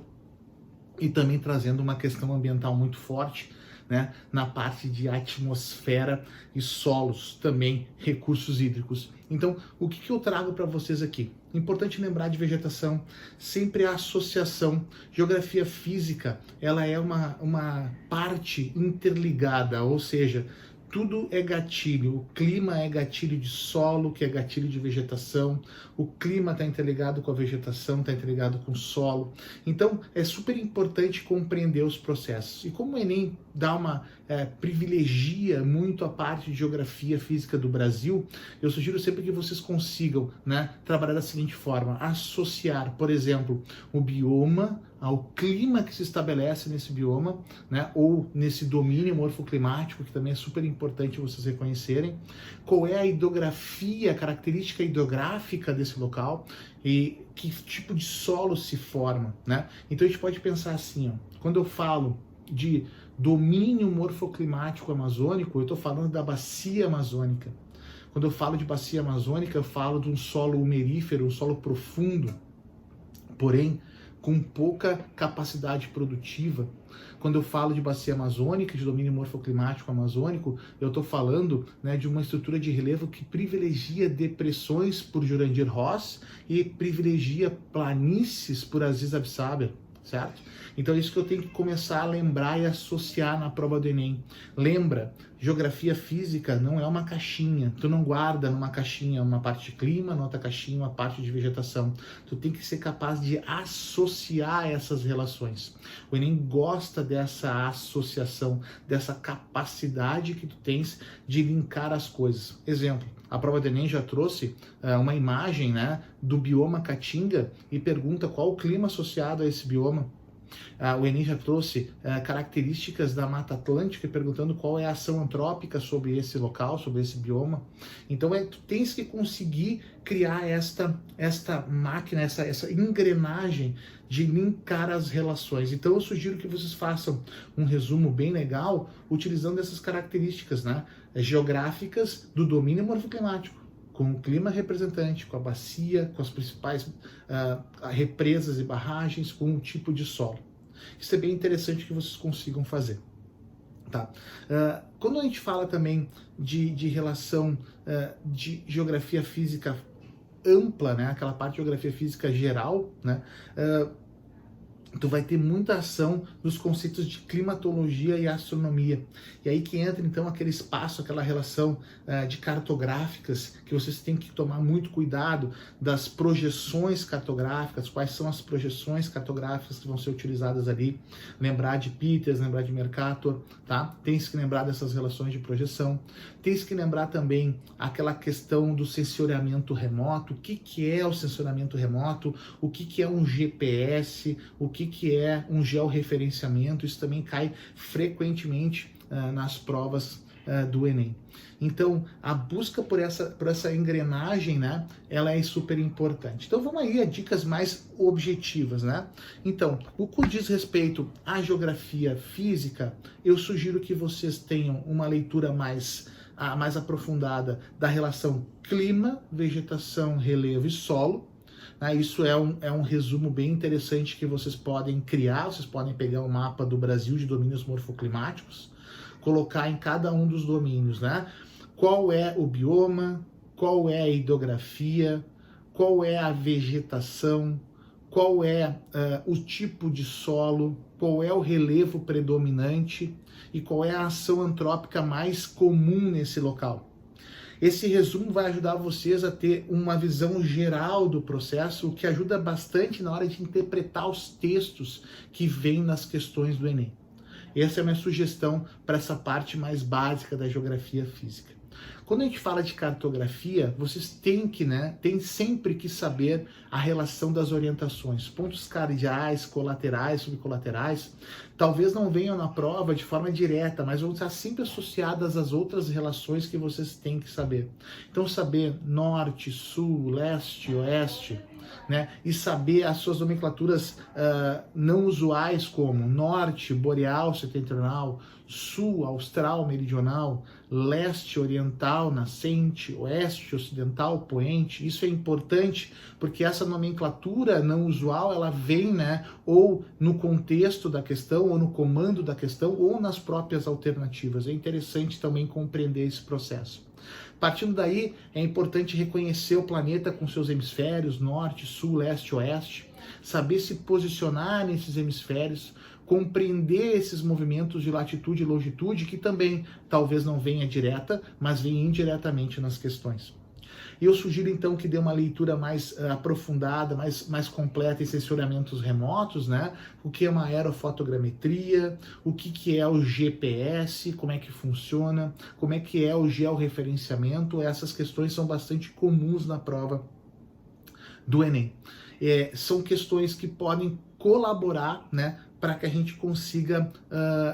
e também trazendo uma questão ambiental muito forte, né, na parte de atmosfera e solos, também recursos hídricos. Então, o que eu trago para vocês aqui? Importante lembrar de vegetação, sempre a associação. Geografia física, ela é uma parte interligada, ou seja, tudo é gatilho. O clima é gatilho de solo, que é gatilho de vegetação. O clima está interligado com a vegetação, está interligado com o solo. Então, é super importante compreender os processos. E como o Enem privilegia muito a parte de geografia física do Brasil, eu sugiro sempre que vocês consigam, né, trabalhar da seguinte forma: associar, por exemplo, o bioma ao clima que se estabelece nesse bioma, né, ou nesse domínio morfoclimático, que também é super importante vocês reconhecerem, qual é a hidrografia, a característica hidrográfica desse local e que tipo de solo se forma, né? Então a gente pode pensar assim, ó, quando eu falo de domínio morfoclimático amazônico, eu estou falando da bacia amazônica. Quando eu falo de bacia amazônica, eu falo de um solo umerífero, um solo profundo, porém com pouca capacidade produtiva. Quando eu falo de bacia amazônica, de domínio morfoclimático amazônico, eu estou falando, né, de uma estrutura de relevo que privilegia depressões por Jurandir Ross e privilegia planícies por Aziz Absaber, certo? Então é isso que eu tenho que começar a lembrar e associar na prova do Enem. Lembra, geografia física não é uma caixinha. Tu não guarda numa caixinha uma parte de clima, na outra caixinha uma parte de vegetação. Tu tem que ser capaz de associar essas relações. O Enem gosta dessa associação, dessa capacidade que tu tens de linkar as coisas. Exemplo, a prova do Enem já trouxe uma imagem, né, do bioma Caatinga e pergunta qual o clima associado a esse bioma. O Enem já trouxe características da Mata Atlântica, perguntando qual é a ação antrópica sobre esse local, sobre esse bioma. Então, tu tens que conseguir criar esta máquina, essa engrenagem de linkar as relações. Então, eu sugiro que vocês façam um resumo bem legal, utilizando essas características, né, geográficas do domínio morfoclimático, com o clima representante, com a bacia, com as principais represas e barragens, com o tipo de solo. Isso é bem interessante que vocês consigam fazer. Tá? Quando a gente fala também de relação de geografia física ampla, né, aquela parte de geografia física geral, né, tu vai ter muita ação nos conceitos de climatologia e astronomia. E aí que entra então aquele espaço, aquela relação de cartográficas, que vocês têm que tomar muito cuidado das projeções cartográficas, quais são as projeções cartográficas que vão ser utilizadas ali, lembrar de Peters, lembrar de Mercator, tá? Tens que lembrar dessas relações de projeção, tens que lembrar também aquela questão do sensoriamento remoto, o que é o sensoriamento remoto, o que é um GPS, o que é um georreferenciamento. Isso também cai frequentemente nas provas do Enem. Então, a busca por essa engrenagem, né, ela é super importante. Então, vamos aí a dicas mais objetivas, né? Então, o que diz respeito à geografia física, eu sugiro que vocês tenham uma leitura mais aprofundada da relação clima, vegetação, relevo e solo. Isso é um resumo bem interessante que vocês podem criar. Vocês podem pegar um mapa do Brasil de domínios morfoclimáticos, colocar em cada um dos domínios, né? Qual é o bioma, qual é a hidrografia, qual é a vegetação, qual é o tipo de solo, qual é o relevo predominante e qual é a ação antrópica mais comum nesse local. Esse resumo vai ajudar vocês a ter uma visão geral do processo, o que ajuda bastante na hora de interpretar os textos que vêm nas questões do Enem. Essa é a minha sugestão para essa parte mais básica da geografia física. Quando a gente fala de cartografia, vocês têm sempre que saber a relação das orientações, pontos cardeais, colaterais, subcolaterais. Talvez não venham na prova de forma direta, mas vão estar sempre associadas às outras relações que vocês têm que saber. Então, saber norte, sul, leste, oeste, né? E saber as suas nomenclaturas não usuais, como norte, boreal, setentrional, sul, austral, meridional, leste, oriental, nascente, oeste, ocidental, poente. Isso é importante porque essa nomenclatura não usual, ela vem, né, ou no contexto da questão, ou no comando da questão, ou nas próprias alternativas. É interessante também compreender esse processo. Partindo daí, é importante reconhecer o planeta com seus hemisférios, norte, sul, leste, oeste, saber se posicionar nesses hemisférios, compreender esses movimentos de latitude e longitude, que também talvez não venha direta, mas venha indiretamente nas questões. E eu sugiro então que dê uma leitura mais aprofundada, mais completa em sensoriamentos remotos, né? O que é uma aerofotogrametria, o que é o GPS, como é que funciona, como é que é o georreferenciamento. Essas questões são bastante comuns na prova do Enem. São questões que podem colaborar, né, para que a gente consiga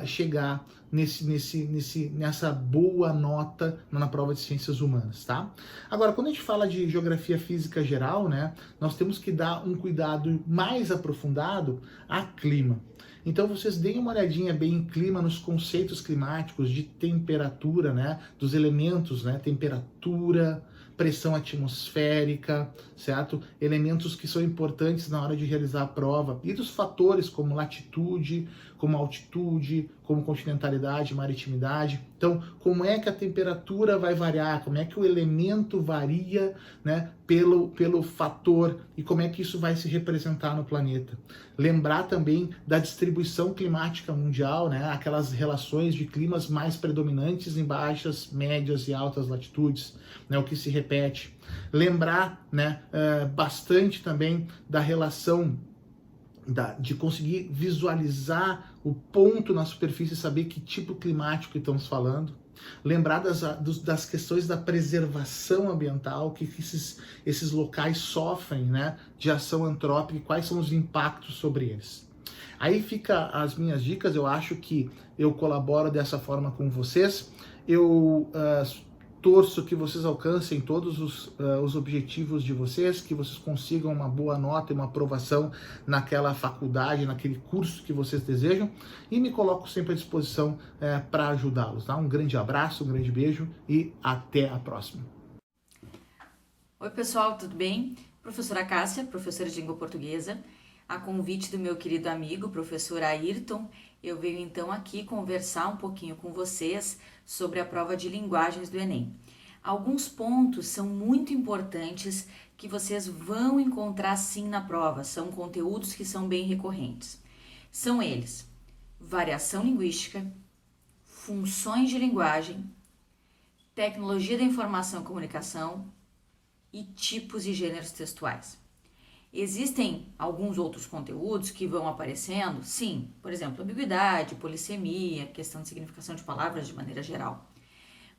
chegar nessa boa nota na prova de ciências humanas, tá? Agora, quando a gente fala de geografia física geral, né, nós temos que dar um cuidado mais aprofundado a clima. Então vocês deem uma olhadinha bem em clima, nos conceitos climáticos de temperatura, né, dos elementos, né, temperatura, pressão atmosférica, certo? Elementos que são importantes na hora de realizar a prova. E dos fatores como latitude, como altitude, como continentalidade, maritimidade. Então, como é que a temperatura vai variar? Como é que o elemento varia, né, pelo fator e como é que isso vai se representar no planeta? Lembrar também da distribuição climática mundial, né, aquelas relações de climas mais predominantes em baixas, médias e altas latitudes, né, o que se repete. Lembrar, né, bastante também da relação de conseguir visualizar o ponto na superfície e saber que tipo climático estamos falando. Lembrar das questões da preservação ambiental, que esses locais sofrem, né, de ação antrópica e quais são os impactos sobre eles. Aí fica as minhas dicas, eu acho que eu colaboro dessa forma com vocês. Eu torço que vocês alcancem todos os objetivos de vocês, que vocês consigam uma boa nota e uma aprovação naquela faculdade, naquele curso que vocês desejam, e me coloco sempre à disposição para ajudá-los. Tá? Um grande abraço, um grande beijo e até a próxima. Oi pessoal, tudo bem? Professora Cássia, professora de língua portuguesa. A convite do meu querido amigo, professor Ayrton, eu venho então aqui conversar um pouquinho com vocês sobre a prova de linguagens do Enem. Alguns pontos são muito importantes que vocês vão encontrar sim na prova, são conteúdos que são bem recorrentes. São eles: variação linguística, funções de linguagem, tecnologia da informação e comunicação e tipos e gêneros textuais. Existem alguns outros conteúdos que vão aparecendo, sim, por exemplo, ambiguidade, polissemia, questão de significação de palavras de maneira geral.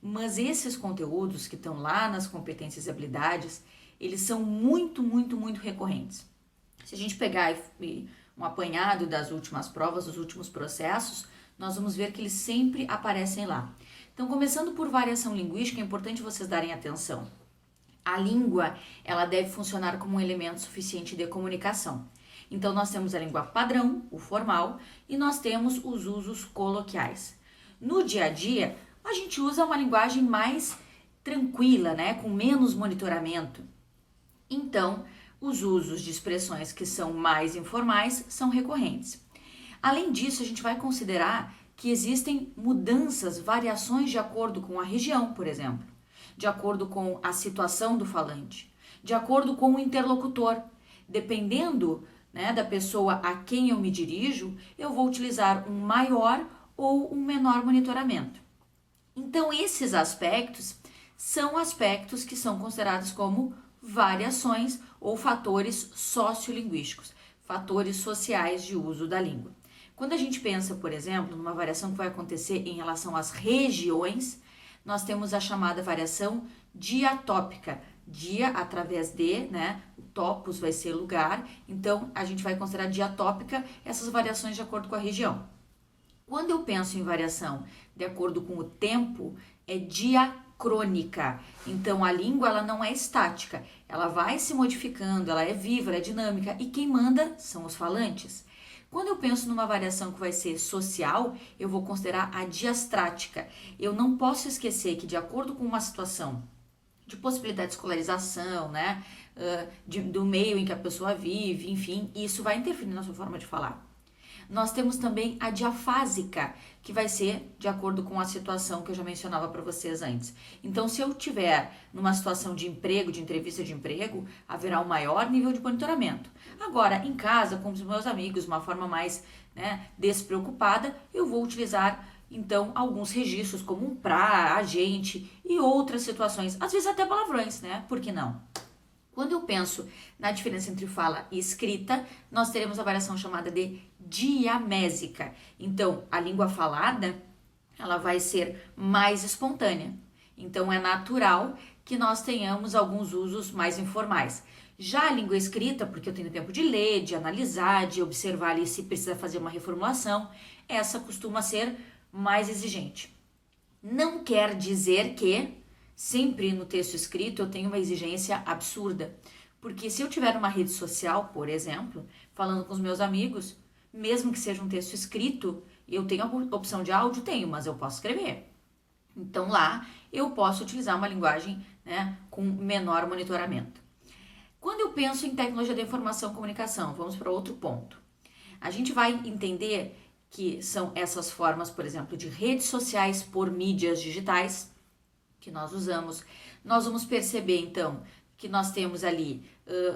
Mas esses conteúdos que estão lá nas competências e habilidades, eles são muito recorrentes. Se a gente pegar um apanhado das últimas provas, dos últimos processos, nós vamos ver que eles sempre aparecem lá. Então, começando por variação linguística, é importante vocês darem atenção. A língua, ela deve funcionar como um elemento suficiente de comunicação. Então, nós temos a língua padrão, o formal, e nós temos os usos coloquiais. No dia a dia, a gente usa uma linguagem mais tranquila, né, com menos monitoramento. Então, os usos de expressões que são mais informais são recorrentes. Além disso, a gente vai considerar que existem mudanças, variações de acordo com a região, por exemplo, de acordo com a situação do falante, de acordo com o interlocutor. Dependendo, né, da pessoa a quem eu me dirijo, eu vou utilizar um maior ou um menor monitoramento. Então, esses aspectos são aspectos que são considerados como variações ou fatores sociolinguísticos, fatores sociais de uso da língua. Quando a gente pensa, por exemplo, numa variação que vai acontecer em relação às regiões, nós temos a chamada variação diatópica. Dia através de, né? O topos vai ser lugar, então a gente vai considerar diatópica essas variações de acordo com a região. Quando eu penso em variação de acordo com o tempo, é diacrônica. Então a língua, ela não é estática, ela vai se modificando, ela é viva, ela é dinâmica, e quem manda são os falantes. Quando eu penso numa variação que vai ser social, eu vou considerar a diastrática. Eu não posso esquecer que, de acordo com uma situação de possibilidade de escolarização, né, do meio em que a pessoa vive, enfim, isso vai interferir na sua forma de falar. Nós temos também a diafásica, que vai ser de acordo com a situação que eu já mencionava para vocês antes. Então, se eu tiver numa situação de emprego, de entrevista de emprego, haverá um maior nível de monitoramento. Agora, em casa, com os meus amigos, de uma forma mais, né, despreocupada, eu vou utilizar, então, alguns registros como um pra, a gente e outras situações, às vezes até palavrões, né? Por que não? Quando eu penso na diferença entre fala e escrita, nós teremos a variação chamada de diamésica. Então, a língua falada, ela vai ser mais espontânea. Então, é natural que nós tenhamos alguns usos mais informais. Já a língua escrita, porque eu tenho tempo de ler, de analisar, de observar ali se precisa fazer uma reformulação, essa costuma ser mais exigente. Não quer dizer que sempre no texto escrito eu tenho uma exigência absurda, porque se eu tiver uma rede social, por exemplo, falando com os meus amigos, mesmo que seja um texto escrito, eu tenho a opção de áudio? Tenho, mas eu posso escrever. Então lá eu posso utilizar uma linguagem, né, com menor monitoramento. Quando eu penso em tecnologia da informação e comunicação, vamos para outro ponto. A gente vai entender que são essas formas, por exemplo, de redes sociais por mídias digitais, que nós usamos. Nós vamos perceber, então, que nós temos ali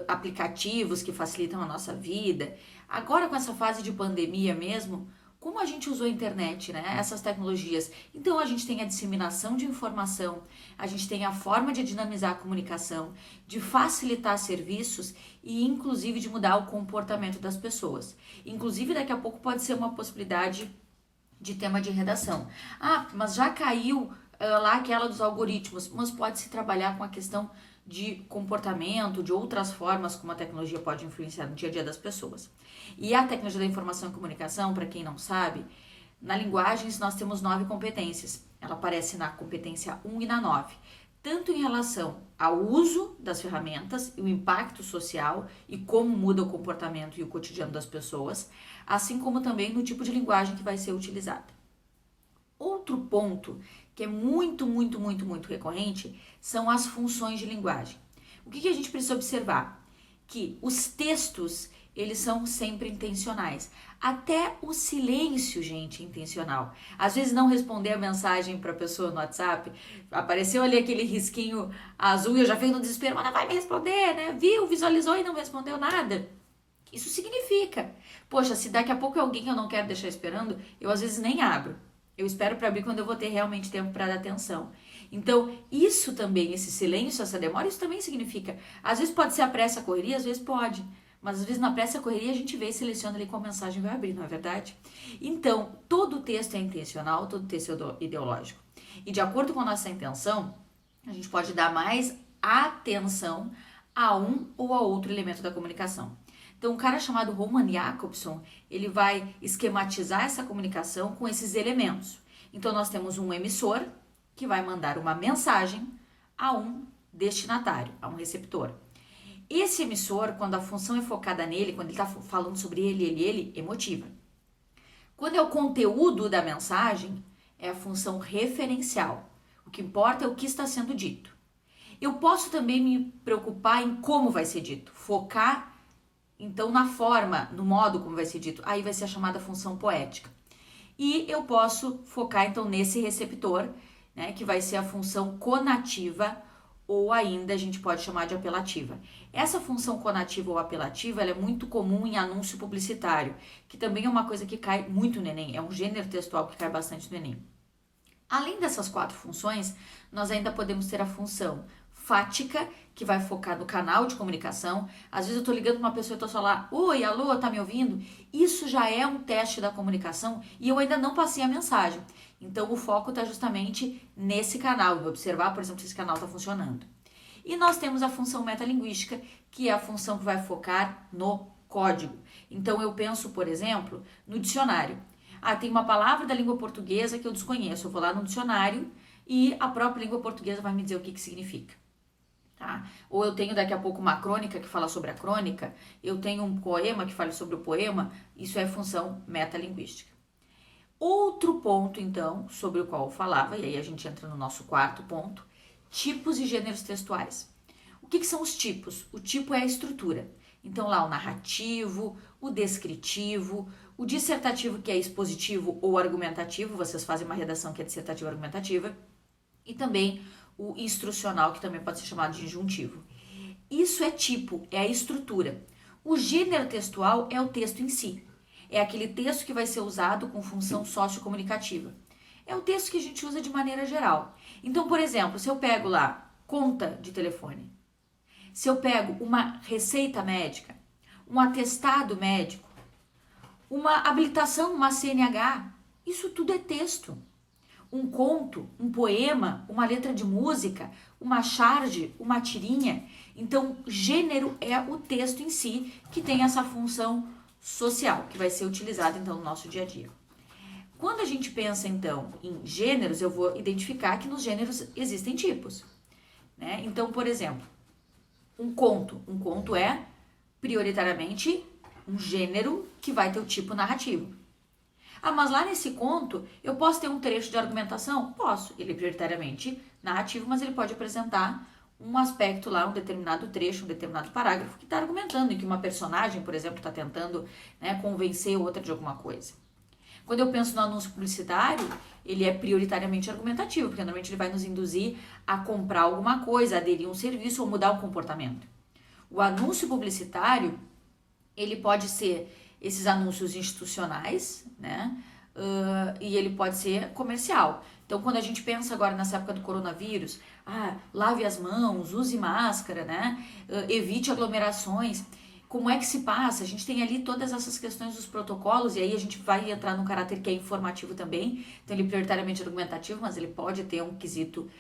aplicativos que facilitam a nossa vida. Agora, com essa fase de pandemia mesmo, como a gente usou a internet, né? Essas tecnologias. Então, a gente tem a disseminação de informação, a gente tem a forma de dinamizar a comunicação, de facilitar serviços e, inclusive, de mudar o comportamento das pessoas. Inclusive, daqui a pouco pode ser uma possibilidade de tema de redação. Ah, mas já caiu lá aquela dos algoritmos, mas pode-se trabalhar com a questão de comportamento, de outras formas como a tecnologia pode influenciar no dia a dia das pessoas. E a tecnologia da informação e comunicação, para quem não sabe, na linguagens nós temos 9 competências. Ela aparece na competência 1 e na 9. Tanto em relação ao uso das ferramentas, o impacto social e como muda o comportamento e o cotidiano das pessoas, assim como também no tipo de linguagem que vai ser utilizada. Outro ponto que é muito recorrente são as funções de linguagem. O que a gente precisa observar? Que os textos, eles são sempre intencionais. Até o silêncio, gente, é intencional. Às vezes não responder a mensagem para a pessoa no WhatsApp, apareceu ali aquele risquinho azul e eu já fico no desespero, mas não vai me responder, né? Viu, visualizou e não respondeu nada. Isso significa, poxa, se daqui a pouco é alguém que eu não quero deixar esperando, eu às vezes nem abro. Eu espero para abrir quando eu vou ter realmente tempo para dar atenção. Então, isso também, esse silêncio, essa demora, isso também significa. Às vezes pode ser a pressa, a correria, às vezes pode. Mas às vezes na pressa, a correria, a gente vê e seleciona ali qual mensagem vai abrir, não é verdade? Então, todo texto é intencional, todo texto é ideológico. E de acordo com a nossa intenção, a gente pode dar mais atenção a um ou a outro elemento da comunicação. Então, um cara chamado Roman Jakobson, ele vai esquematizar essa comunicação com esses elementos. Então, nós temos um emissor que vai mandar uma mensagem a um destinatário, a um receptor. Esse emissor, quando a função é focada nele, quando ele está falando sobre ele, emotiva. Quando é o conteúdo da mensagem, é a função referencial. O que importa é o que está sendo dito. Eu posso também me preocupar em como vai ser dito, focar então na forma, no modo como vai ser dito, aí vai ser a chamada função poética. E eu posso focar então nesse receptor, né, que vai ser a função conativa, ou ainda a gente pode chamar de apelativa. Essa função conativa ou apelativa, ela é muito comum em anúncio publicitário, que também é uma coisa que cai muito no Enem, é um gênero textual que cai bastante no Enem. Além dessas 4 funções, nós ainda podemos ter a função fática, que vai focar no canal de comunicação. Às vezes eu tô ligando para uma pessoa e tô só lá, oi, alô, tá me ouvindo? Isso já é um teste da comunicação e eu ainda não passei a mensagem. Então o foco está justamente nesse canal, vou observar, por exemplo, se esse canal está funcionando. E nós temos a função metalinguística, que é a função que vai focar no código. Então eu penso, por exemplo, no dicionário. Tem uma palavra da língua portuguesa que eu desconheço, eu vou lá no dicionário e a própria língua portuguesa vai me dizer o que significa. Tá? Ou eu tenho daqui a pouco uma crônica que fala sobre a crônica, eu tenho um poema que fala sobre o poema, isso é função metalinguística. Outro ponto, então, sobre o qual eu falava, e aí a gente entra no nosso 4º ponto, tipos e gêneros textuais. O que são os tipos? O tipo é a estrutura. Então lá o narrativo, o descritivo, o dissertativo, que é expositivo ou argumentativo, vocês fazem uma redação que é dissertativa ou argumentativa, e também o instrucional, que também pode ser chamado de injuntivo. Isso é tipo, é a estrutura. O gênero textual é o texto em si. É aquele texto que vai ser usado com função sociocomunicativa. É o texto que a gente usa de maneira geral. Então, por exemplo, se eu pego lá conta de telefone, se eu pego uma receita médica, um atestado médico, uma habilitação, uma CNH, isso tudo é texto. Um conto, um poema, uma letra de música, uma charge, uma tirinha. Então, gênero é o texto em si que tem essa função social, que vai ser utilizada então no nosso dia a dia. Quando a gente pensa então em gêneros, eu vou identificar que nos gêneros existem tipos, né? Então, por exemplo, um conto é prioritariamente um gênero que vai ter o tipo narrativo. Mas lá nesse conto, eu posso ter um trecho de argumentação? Posso. Ele é prioritariamente narrativo, mas ele pode apresentar um aspecto lá, um determinado trecho, um determinado parágrafo que está argumentando, em que uma personagem, por exemplo, está tentando, né, convencer outra de alguma coisa. Quando eu penso no anúncio publicitário, ele é prioritariamente argumentativo, porque normalmente ele vai nos induzir a comprar alguma coisa, aderir a um serviço ou mudar um comportamento. O anúncio publicitário, ele pode ser esses anúncios institucionais, né? E ele pode ser comercial. Então, quando a gente pensa agora nessa época do coronavírus, lave as mãos, use máscara, né? Evite aglomerações. Como é que se passa? A gente tem ali todas essas questões dos protocolos, e aí a gente vai entrar num caráter que é informativo também. Então, ele é prioritariamente argumentativo, mas ele pode ter um quesito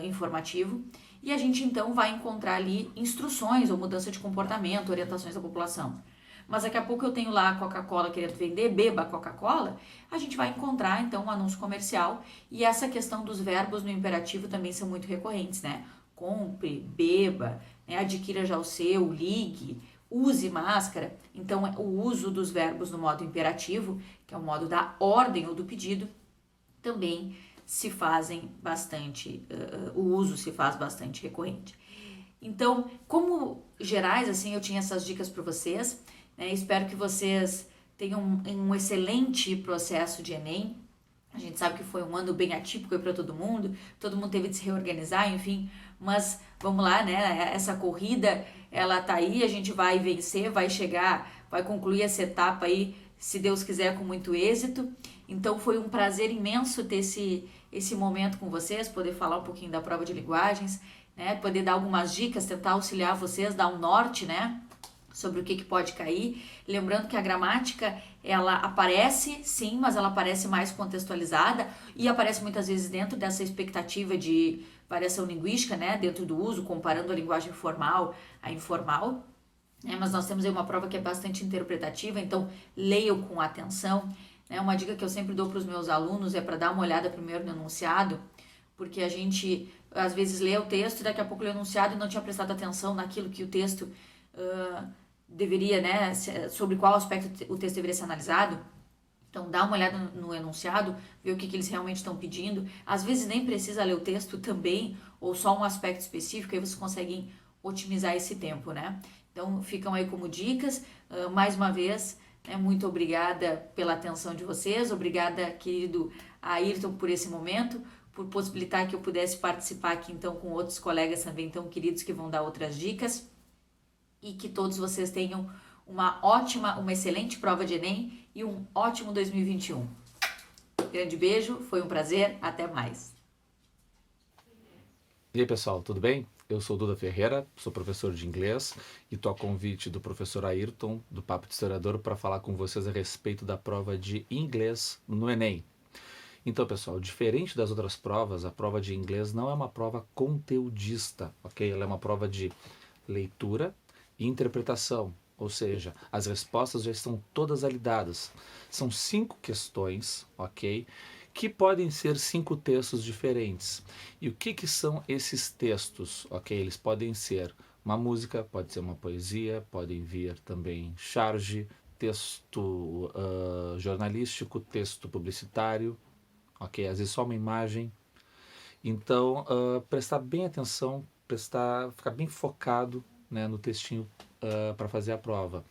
informativo, e a gente então vai encontrar ali instruções ou mudança de comportamento, orientações da população. Mas daqui a pouco eu tenho lá a Coca-Cola querendo vender, beba Coca-Cola, a gente vai encontrar então um anúncio comercial, e essa questão dos verbos no imperativo também são muito recorrentes, né? Compre, beba, né? Adquira já o seu, ligue, use máscara. Então o uso dos verbos no modo imperativo, que é o modo da ordem ou do pedido, também se fazem bastante, o uso se faz bastante recorrente. Então, como gerais, assim, eu tinha essas dicas para vocês, né? Espero que vocês tenham um excelente processo de Enem. A gente sabe que foi um ano bem atípico para todo mundo teve de se reorganizar, enfim, mas vamos lá, né? Essa corrida, ela tá aí, a gente vai vencer, vai chegar, vai concluir essa etapa aí, se Deus quiser, com muito êxito. Então foi um prazer imenso ter esse momento com vocês, poder falar um pouquinho da prova de linguagens, né? Poder dar algumas dicas, tentar auxiliar vocês, dar um norte, né? Sobre o que pode cair. Lembrando que a gramática, ela aparece, sim, mas ela aparece mais contextualizada e aparece muitas vezes dentro dessa expectativa de variação linguística, né? Dentro do uso, comparando a linguagem formal à informal. Mas nós temos aí uma prova que é bastante interpretativa, então leiam com atenção. Uma dica que eu sempre dou para os meus alunos é para dar uma olhada primeiro no enunciado, porque a gente às vezes lê o texto e daqui a pouco lê o enunciado e não tinha prestado atenção naquilo que o texto deveria, né, sobre qual aspecto o texto deveria ser analisado. Então dá uma olhada no enunciado, ver o que eles realmente estão pedindo. Às vezes nem precisa ler o texto também, ou só um aspecto específico, aí vocês conseguem otimizar esse tempo, né? Então ficam aí como dicas. Mais uma vez, muito obrigada pela atenção de vocês, obrigada, querido Ayrton, por esse momento, por possibilitar que eu pudesse participar aqui então com outros colegas também tão queridos que vão dar outras dicas, e que todos vocês tenham uma excelente prova de Enem e um ótimo 2021. Grande beijo, foi um prazer, até mais. E aí pessoal, tudo bem? Eu sou Duda Ferreira, sou professor de inglês e estou a convite do professor Ayrton, do Papo de Historiador, para falar com vocês a respeito da prova de inglês no Enem. Então, pessoal, diferente das outras provas, a prova de inglês não é uma prova conteudista, ok? Ela é uma prova de leitura e interpretação, ou seja, as respostas já estão todas ali dadas. São 5 questões, ok? Que podem ser 5 textos diferentes. E o que são esses textos? Ok, eles podem ser uma música, pode ser uma poesia, podem vir também charge, texto jornalístico, texto publicitário, ok, às vezes só uma imagem. Então, prestar bem atenção, ficar bem focado, né, no textinho para fazer a prova.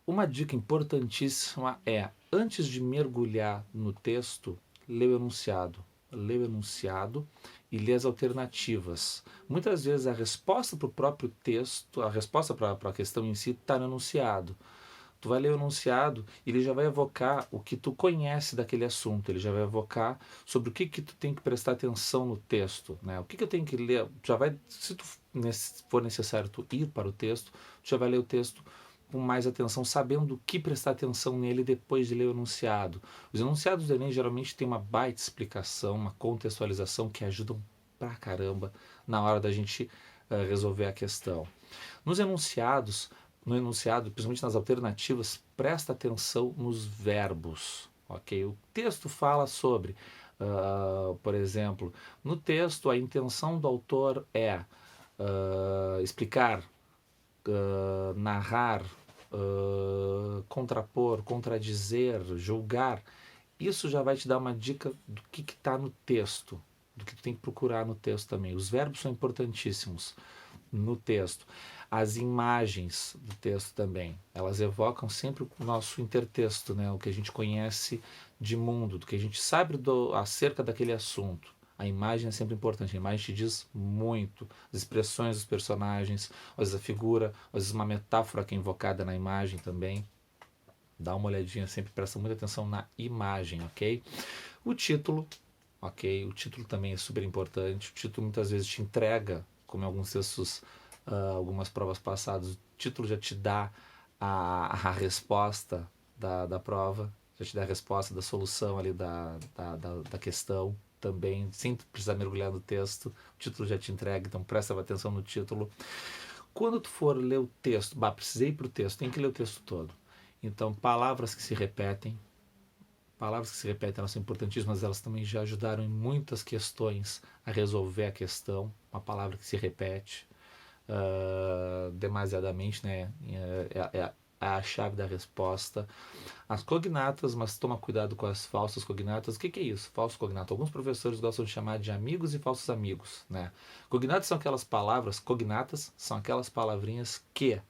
Uma dica importantíssima é, antes de mergulhar no texto, lê o enunciado. Lê o enunciado e lê as alternativas. Muitas vezes a resposta para o próprio texto, a resposta para a questão em si está no enunciado. Tu vai ler o enunciado e ele já vai evocar o que tu conhece daquele assunto, ele já vai evocar sobre o que tu tem que prestar atenção no texto, né? O que eu tenho que ler, já vai, se for necessário tu ir para o texto, tu já vai ler o texto com mais atenção, sabendo o que prestar atenção nele depois de ler o enunciado. Os enunciados do Enem geralmente têm uma baita explicação, uma contextualização que ajudam pra caramba na hora da gente resolver a questão. No enunciado, principalmente nas alternativas, presta atenção nos verbos, ok? O texto fala sobre, por exemplo, no texto a intenção do autor é explicar, narrar, contrapor, contradizer, julgar. Isso já vai te dar uma dica do que está no texto, do que tu tem que procurar no texto também. Os verbos são importantíssimos no texto. As imagens do texto também, elas evocam sempre o nosso intertexto, né? O que a gente conhece de mundo, do que a gente sabe acerca daquele assunto. A imagem é sempre importante, a imagem te diz muito, as expressões dos personagens, às vezes a figura, às vezes uma metáfora que é invocada na imagem também. Dá uma olhadinha, sempre presta muita atenção na imagem, ok? O título, ok? O título também é super importante, o título muitas vezes te entrega, como em alguns textos, algumas provas passadas, o título já te dá a resposta da prova, já te dá a resposta da solução ali da questão também, sem precisar mergulhar no texto. O título já te entrega, então presta atenção no título. Quando tu for ler o texto, precisei ir para o texto, tem que ler o texto todo. Então, palavras que se repetem, elas são importantíssimas, elas também já ajudaram em muitas questões a resolver a questão. Uma palavra que se repete demasiadamente, né? É a chave da resposta. As cognatas, mas toma cuidado com as falsas cognatas. O que é isso? Falso cognato. Alguns professores gostam de chamar de amigos e falsos amigos, né? Cognatas são aquelas palavras, cognatas são aquelas palavrinhas que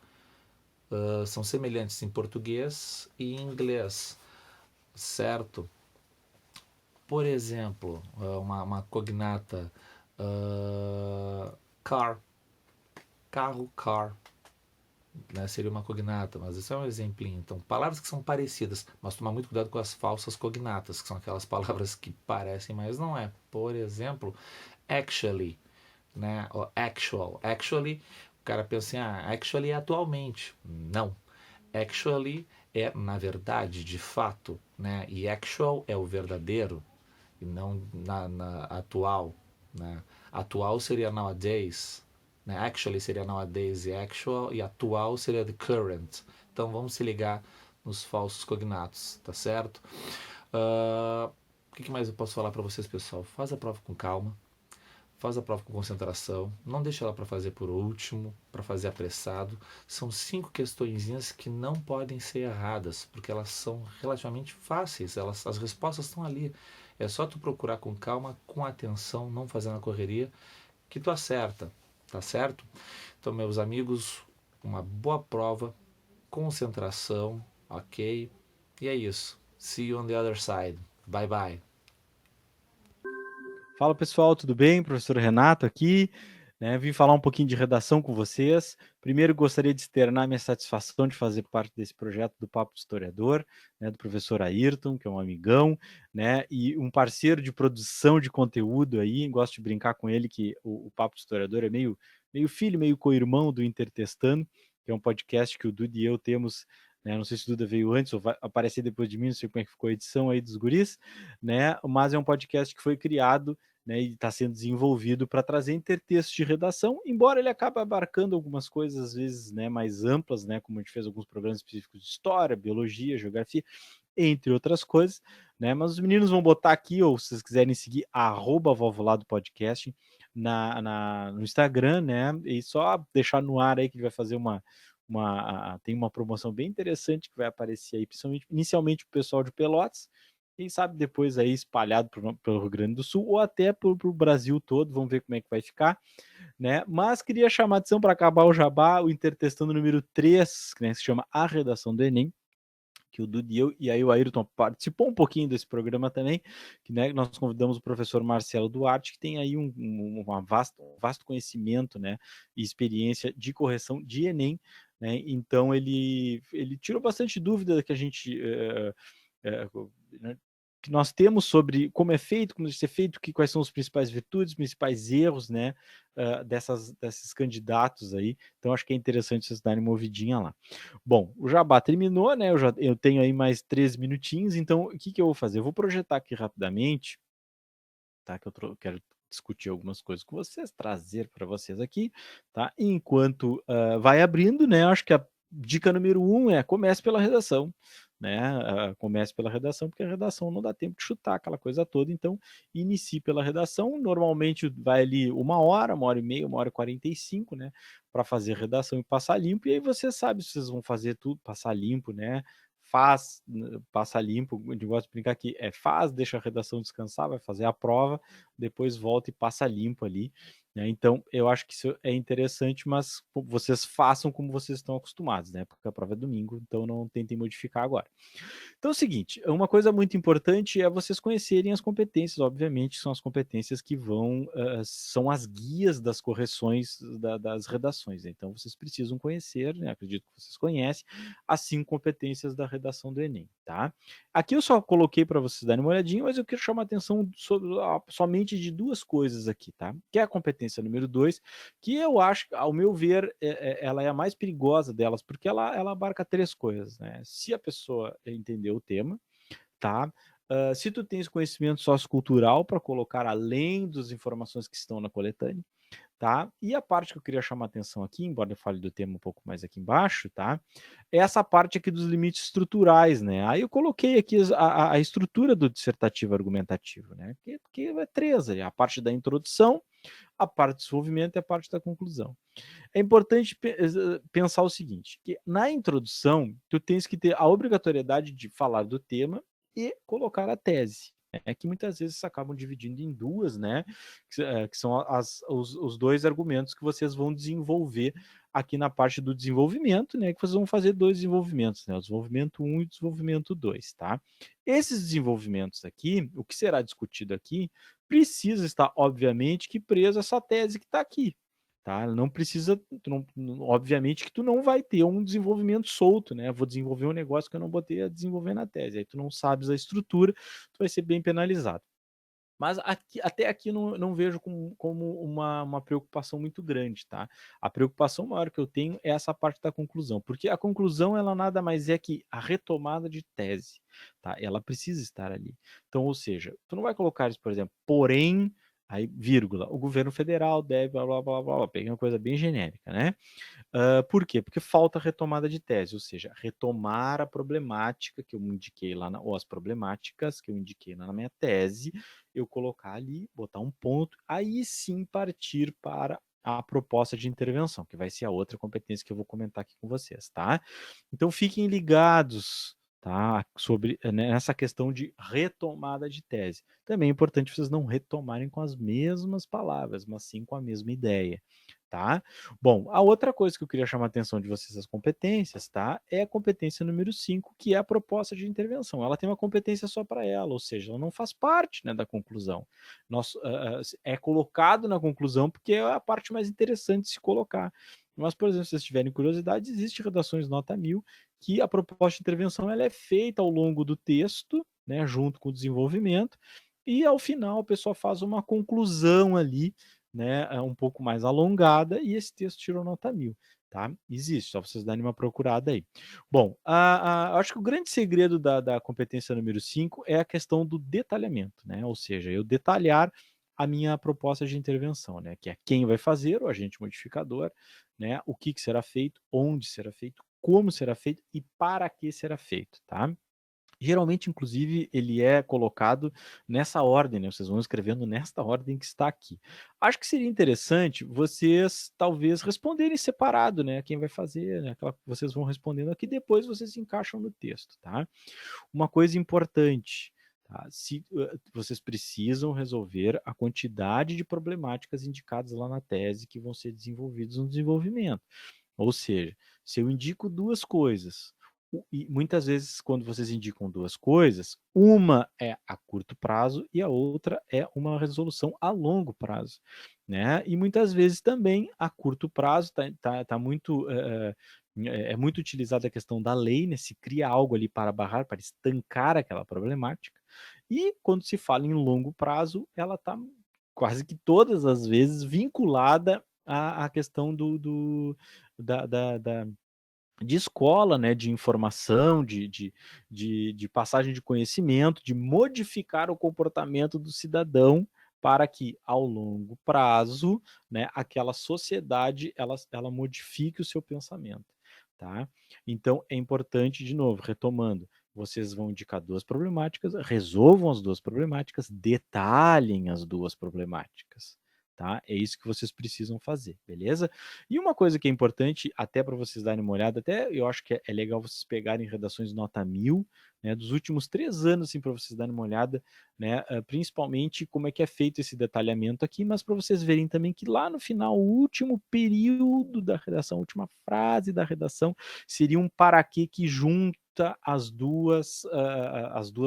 são semelhantes em português e em inglês, certo? Por exemplo, uma cognata, car, carro, car, né, seria uma cognata, mas isso é um exemplinho. Então, palavras que são parecidas, mas tomar muito cuidado com as falsas cognatas, que são aquelas palavras que parecem, mas não é. Por exemplo, actually, né, ou actual. Actually, o cara pensa assim, actually é atualmente. Não. Actually é na verdade, de fato, né, e actual é o verdadeiro, e não na atual, né. Atual seria nowadays, né? Actually seria nowadays e actual, e atual seria the current. Então vamos se ligar nos falsos cognatos, tá certo? O que mais eu posso falar para vocês, pessoal? Faz a prova com calma, faz a prova com concentração, não deixa ela para fazer por último, para fazer apressado. São 5 questõezinhas que não podem ser erradas, porque elas são relativamente fáceis, as respostas estão ali. É só tu procurar com calma, com atenção, não fazendo a correria, que tu acerta, tá certo? Então, meus amigos, uma boa prova, concentração, ok? E é isso. See you on the other side. Bye, bye. Fala pessoal, tudo bem? Professor Renato aqui, né? Vim falar um pouquinho de redação com vocês. Primeiro gostaria de externar minha satisfação de fazer parte desse projeto do Papo de Historiador, né? Do professor Ayrton, que é um amigão, né? E um parceiro de produção de conteúdo aí. Gosto de brincar com ele que o Papo de Historiador é meio filho, meio co-irmão do Intertestando, que é um podcast que o Duda e eu temos, né? Não sei se o Duda veio antes ou vai aparecer depois de mim, não sei como é que ficou a edição aí dos guris, né? Mas é um podcast que foi criado, né, e está sendo desenvolvido para trazer intertextos de redação, embora ele acabe abarcando algumas coisas, às vezes, né, mais amplas, né, como a gente fez alguns programas específicos de história, biologia, geografia, entre outras coisas, né, mas os meninos vão botar aqui, ou se vocês quiserem seguir, @Valvulado Podcast no Instagram, né, e só deixar no ar aí que ele vai fazer tem uma promoção bem interessante que vai aparecer aí, principalmente, inicialmente o pessoal de Pelotas, quem sabe depois aí espalhado pelo Rio Grande do Sul ou até para o Brasil todo, vamos ver como é que vai ficar, né? Mas queria chamar a atenção para acabar o jabá, o Intertestando número 3, né, que se chama A Redação do Enem, que o Dudu e aí o Ayrton participou um pouquinho desse programa também, que, né, nós convidamos o professor Marcelo Duarte, que tem aí um vasto conhecimento, né, e experiência de correção de Enem, né? Então ele tirou bastante dúvida que a gente né, que nós temos sobre como é feito, como deve ser feito, quais são as principais virtudes, principais erros, né, desses candidatos aí. Então acho que é interessante vocês darem uma ouvidinha lá. Bom, o jabá terminou, né? Eu tenho aí mais 3 minutinhos, então o que eu vou fazer? Eu vou projetar aqui rapidamente, tá? Que eu quero discutir algumas coisas com vocês, trazer para vocês aqui, tá? Enquanto vai abrindo, né? Acho que a dica número 1 é comece pela redação, né? Comece pela redação, porque a redação não dá tempo de chutar aquela coisa toda, então inicie pela redação. Normalmente vai ali 1 hora, 1 hora e meia, 1 hora e 45, né? Para fazer redação e passar limpo, e aí você sabe se vocês vão fazer tudo, passar limpo, né? Passa limpo, eu gosto de brincar aqui, faz, deixa a redação descansar, vai fazer a prova, depois volta e passa limpo ali, né? Então, eu acho que isso é interessante, mas vocês façam como vocês estão acostumados, né? Porque a prova é domingo, então não tentem modificar agora. Então é o seguinte, uma coisa muito importante é vocês conhecerem as competências, obviamente, são as competências que são as guias das correções das redações, né? Então vocês precisam conhecer, né? Acredito que vocês conhecem, as 5 competências da redação do Enem, tá? Aqui eu só coloquei para vocês darem uma olhadinha, mas eu quero chamar a atenção somente de 2 coisas aqui, tá? Que é a competência número 2, que eu acho, ao meu ver, ela é a mais perigosa delas, porque ela abarca 3 coisas, né? Se a pessoa entender o tema, tá? Se tu tens conhecimento sociocultural para colocar além das informações que estão na coletânea, tá? E a parte que eu queria chamar a atenção aqui, embora eu fale do tema um pouco mais aqui embaixo, tá? É essa parte aqui dos limites estruturais, né? Aí eu coloquei aqui a estrutura do dissertativo argumentativo, né? Que é 3, a parte da introdução, a parte do desenvolvimento e a parte da conclusão. É importante pensar o seguinte, que na introdução tu tens que ter a obrigatoriedade de falar do tema e colocar a tese. É que muitas vezes se acabam dividindo em duas, né? Que são os 2 argumentos que vocês vão desenvolver aqui na parte do desenvolvimento, né? Que vocês vão fazer 2 desenvolvimentos, né? O desenvolvimento 1 e o desenvolvimento 2, tá? Esses desenvolvimentos aqui, o que será discutido aqui, precisa estar, obviamente, que preso a essa tese que está aqui, tá? Não precisa, obviamente que tu não vai ter um desenvolvimento solto, né? Vou desenvolver um negócio que eu não botei a desenvolver na tese. Aí tu não sabes a estrutura, tu vai ser bem penalizado. Mas até aqui não vejo como uma preocupação muito grande, tá? A preocupação maior que eu tenho é essa parte da conclusão, porque a conclusão ela nada mais é que a retomada de tese, tá? Ela precisa estar ali. Então, ou seja, tu não vai colocar isso, por exemplo, porém, aí vírgula, o governo federal deve, blá, blá, blá, blá, blá, peguei uma coisa bem genérica, né? Por quê? Porque falta retomada de tese, ou seja, retomar a problemática que eu indiquei lá, ou as problemáticas que eu indiquei na minha tese, eu colocar ali, botar um ponto, aí sim partir para a proposta de intervenção, que vai ser a outra competência que eu vou comentar aqui com vocês, tá? Então fiquem ligados, tá? Sobre nessa questão de retomada de tese. Também é importante vocês não retomarem com as mesmas palavras, mas sim com a mesma ideia, tá? Bom, a outra coisa que eu queria chamar a atenção de vocês, as competências, tá? É a competência número 5, que é a proposta de intervenção. Ela tem uma competência só para ela, ou seja, ela não faz parte, né, da conclusão. É colocado na conclusão porque é a parte mais interessante de se colocar. Mas, por exemplo, se vocês tiverem curiosidade, existe redações nota 1000 que a proposta de intervenção ela é feita ao longo do texto, né, junto com o desenvolvimento, e ao final a pessoa faz uma conclusão ali, né, um pouco mais alongada, e esse texto tirou nota 1000, tá? Existe, só vocês darem uma procurada aí. Bom, acho que o grande segredo da competência número 5 é a questão do detalhamento, né? Ou seja, eu detalhar a minha proposta de intervenção, né? Que é quem vai fazer, o agente modificador, né? O que será feito, onde será feito, como será feito e para que será feito, tá? Geralmente, inclusive, ele é colocado nessa ordem, né? Vocês vão escrevendo nesta ordem que está aqui. Acho que seria interessante vocês, talvez, responderem separado, né? Quem vai fazer, né? Vocês vão respondendo aqui, depois vocês encaixam no texto, tá? Uma coisa importante, tá? Se vocês precisam resolver a quantidade de problemáticas indicadas lá na tese que vão ser desenvolvidas no desenvolvimento. Ou seja, se eu indico 2 coisas, e muitas vezes, quando vocês indicam 2 coisas, uma é a curto prazo e a outra é uma resolução a longo prazo, né? E muitas vezes também a curto prazo tá muito é muito utilizada a questão da lei, né? Se cria algo ali para barrar, para estancar aquela problemática. E quando se fala em longo prazo, ela está quase que todas as vezes vinculada à questão da de escola, né, de informação, de passagem de conhecimento, de modificar o comportamento do cidadão para que, ao longo prazo, né, aquela sociedade ela modifique o seu pensamento, tá? Então, é importante, de novo, retomando, vocês vão indicar 2 problemáticas, resolvam as 2 problemáticas, detalhem as 2 problemáticas, tá? É isso que vocês precisam fazer, beleza? E uma coisa que é importante, até para vocês darem uma olhada, até eu acho que é legal vocês pegarem redações nota 1000, né, dos últimos 3 anos, assim, para vocês darem uma olhada, né, principalmente como é que é feito esse detalhamento aqui, mas para vocês verem também que lá no final, o último período da redação, a última frase da redação, seria um para quê que junta as duas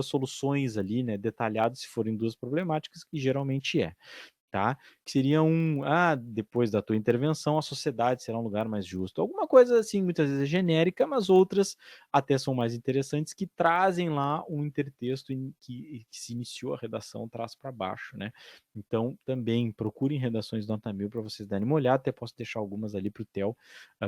soluções ali, né, detalhadas, se forem 2 problemáticas, que geralmente é. tá? Que seria depois da tua intervenção, a sociedade será um lugar mais justo. Alguma coisa assim, muitas vezes é genérica, mas outras até são mais interessantes, que trazem lá um intertexto que se iniciou a redação, traz para baixo, né? Então, também procurem redações nota 1000 para vocês darem uma olhada, até posso deixar algumas ali para o Theo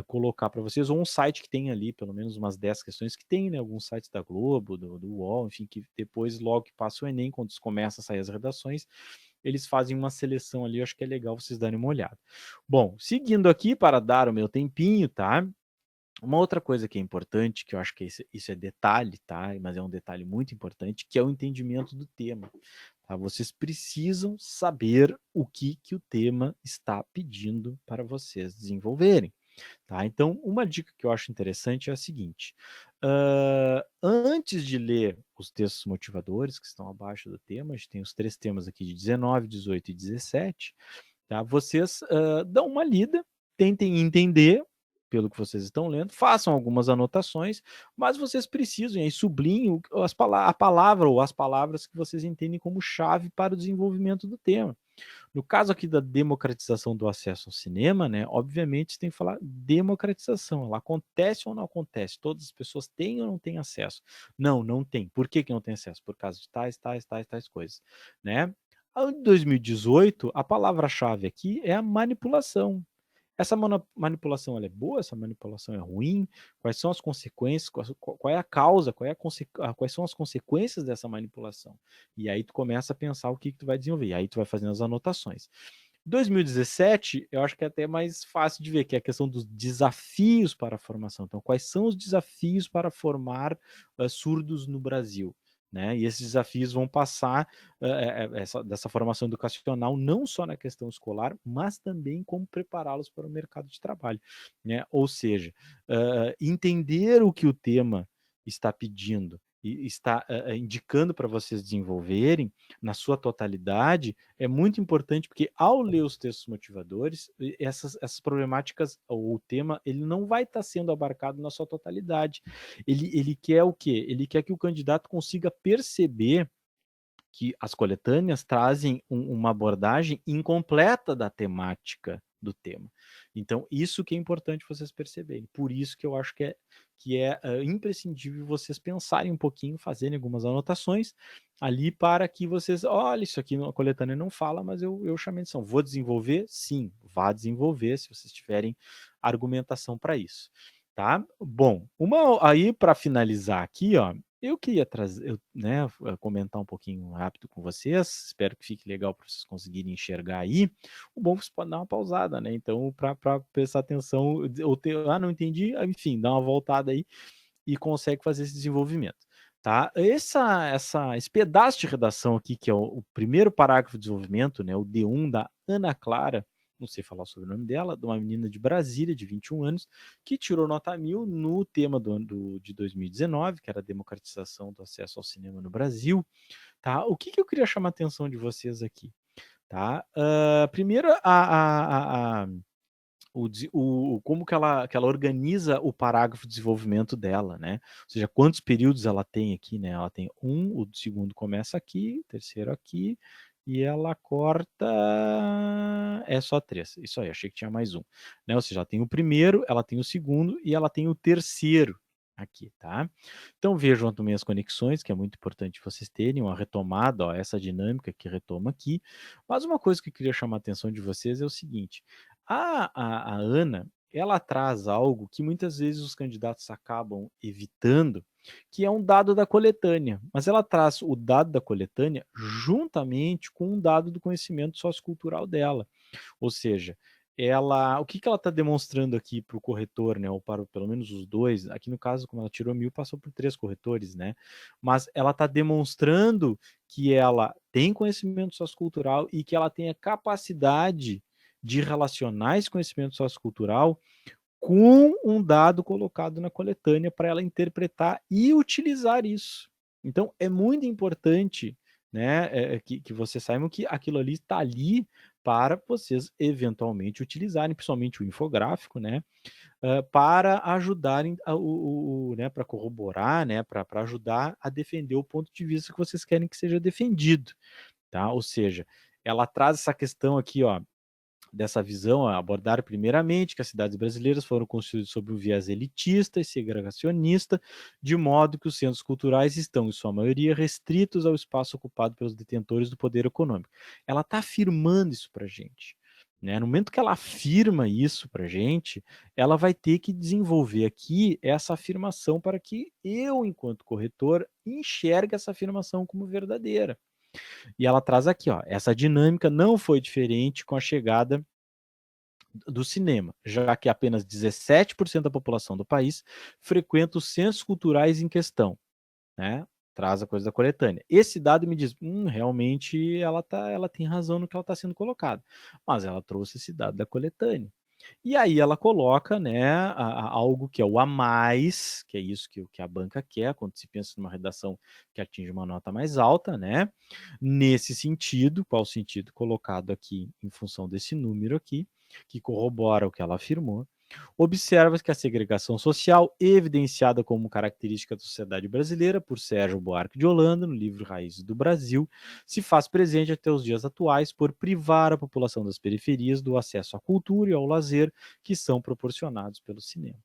colocar para vocês, ou um site que tem ali, pelo menos umas 10 questões que tem, né? Alguns sites da Globo, do UOL, enfim, que depois, logo que passa o Enem, quando começa a sair as redações, eles fazem uma seleção ali, eu acho que é legal vocês darem uma olhada. Bom, seguindo aqui para dar o meu tempinho, tá? Uma outra coisa que é importante, que eu acho que isso é detalhe, tá? Mas é um detalhe muito importante, que é o entendimento do tema. Tá? Vocês precisam saber o que o tema está pedindo para vocês desenvolverem. Tá? Então, uma dica que eu acho interessante é a seguinte: antes de ler os textos motivadores que estão abaixo do tema, a gente tem os 3 temas aqui de 19, 18 e 17, tá? Vocês dão uma lida, tentem entender pelo que vocês estão lendo, façam algumas anotações, mas vocês precisam, e aí sublinhem a palavra ou as palavras que vocês entendem como chave para o desenvolvimento do tema. No caso aqui da democratização do acesso ao cinema, né, obviamente você tem que falar democratização. Ela acontece ou não acontece? Todas as pessoas têm ou não têm acesso? Não, não tem. Por que não tem acesso? Por causa de tais coisas, né? Em 2018, a palavra-chave aqui é a manipulação. Essa manipulação ela é boa? Essa manipulação é ruim? Quais são as consequências? Qual é a causa? Quais são as consequências dessa manipulação? E aí tu começa a pensar o que tu vai desenvolver. E aí tu vai fazendo as anotações. 2017, eu acho que é até mais fácil de ver, que é a questão dos desafios para a formação. Então, quais são os desafios para formar surdos no Brasil? Né? E esses desafios vão passar dessa formação educacional não só na questão escolar, mas também como prepará-los para o mercado de trabalho. Né? Ou seja, entender o que o tema está pedindo e está indicando para vocês desenvolverem na sua totalidade é muito importante, porque ao ler os textos motivadores, essas problemáticas, ou o tema, ele não vai estar sendo abarcado na sua totalidade. Ele quer o quê? Ele quer que o candidato consiga perceber que as coletâneas trazem uma abordagem incompleta da temática do tema. Então, isso que é importante vocês perceberem. Por isso que eu acho que é imprescindível vocês pensarem um pouquinho, fazerem algumas anotações ali para que vocês, olha, isso aqui a coletânea não fala, mas eu chamei atenção. Vou desenvolver? Sim, vá desenvolver, se vocês tiverem argumentação para isso. Tá? Bom, aí para finalizar aqui, ó, eu queria comentar um pouquinho rápido com vocês, espero que fique legal para vocês conseguirem enxergar aí. O bom é que você pode dar uma pausada, né? Então, para prestar atenção, não entendi, enfim, dá uma voltada aí e consegue fazer esse desenvolvimento. Tá? Esse pedaço de redação aqui, que é o primeiro parágrafo de desenvolvimento, né, o D1 da Ana Clara, não sei falar sobre o nome dela, de uma menina de Brasília, de 21 anos, que tirou nota 1000 no tema de 2019, que era a democratização do acesso ao cinema no Brasil. Tá? O que eu queria chamar a atenção de vocês aqui? Tá? Primeiro, como que ela organiza o parágrafo de desenvolvimento dela, né? Ou seja, quantos períodos ela tem aqui, né? Ela tem o segundo começa aqui, o terceiro aqui, e ela corta só 3. Isso aí, achei que tinha mais um. Né? Ou seja, ela tem o primeiro, ela tem o segundo e ela tem o terceiro aqui, tá? Então vejam também as conexões, que é muito importante vocês terem uma retomada, ó, essa dinâmica que retoma aqui. Mas uma coisa que eu queria chamar a atenção de vocês é o seguinte: a Ana, ela traz algo que muitas vezes os candidatos acabam evitando, que é um dado da coletânea, mas ela traz o dado da coletânea juntamente com um dado do conhecimento sociocultural dela. Ou seja, o que ela está demonstrando aqui para o corretor, né, ou para pelo menos os dois, aqui no caso, como ela tirou 1000, passou por 3 corretores, né, mas ela está demonstrando que ela tem conhecimento sociocultural e que ela tem a capacidade de relacionar esse conhecimento sociocultural com um dado colocado na coletânea para ela interpretar e utilizar isso. Então, é muito importante, né, que vocês saibam que aquilo ali está ali para vocês eventualmente utilizarem, principalmente o infográfico, né, para ajudarem, né, para corroborar, né, para ajudar a defender o ponto de vista que vocês querem que seja defendido. Tá? Ou seja, ela traz essa questão aqui, ó, dessa visão, a abordar primeiramente que as cidades brasileiras foram construídas sob um viés elitista e segregacionista, de modo que os centros culturais estão, em sua maioria, restritos ao espaço ocupado pelos detentores do poder econômico. Ela está afirmando isso para a gente. Né? No momento que ela afirma isso para a gente, ela vai ter que desenvolver aqui essa afirmação para que eu, enquanto corretor, enxergue essa afirmação como verdadeira. E ela traz aqui, ó, essa dinâmica não foi diferente com a chegada do cinema, já que apenas 17% da população do país frequenta os centros culturais em questão, né? Traz a coisa da coletânea. Esse dado me diz, realmente ela tem razão no que ela está sendo colocada, mas ela trouxe esse dado da coletânea. E aí ela coloca, né, algo que é o a mais, que é isso que a banca quer, quando se pensa numa redação que atinge uma nota mais alta, né? Nesse sentido, qual o sentido colocado aqui em função desse número aqui, que corrobora o que ela afirmou, observa que a segregação social, evidenciada como característica da sociedade brasileira por Sérgio Buarque de Holanda, no livro Raízes do Brasil, se faz presente até os dias atuais por privar a população das periferias do acesso à cultura e ao lazer que são proporcionados pelo cinema.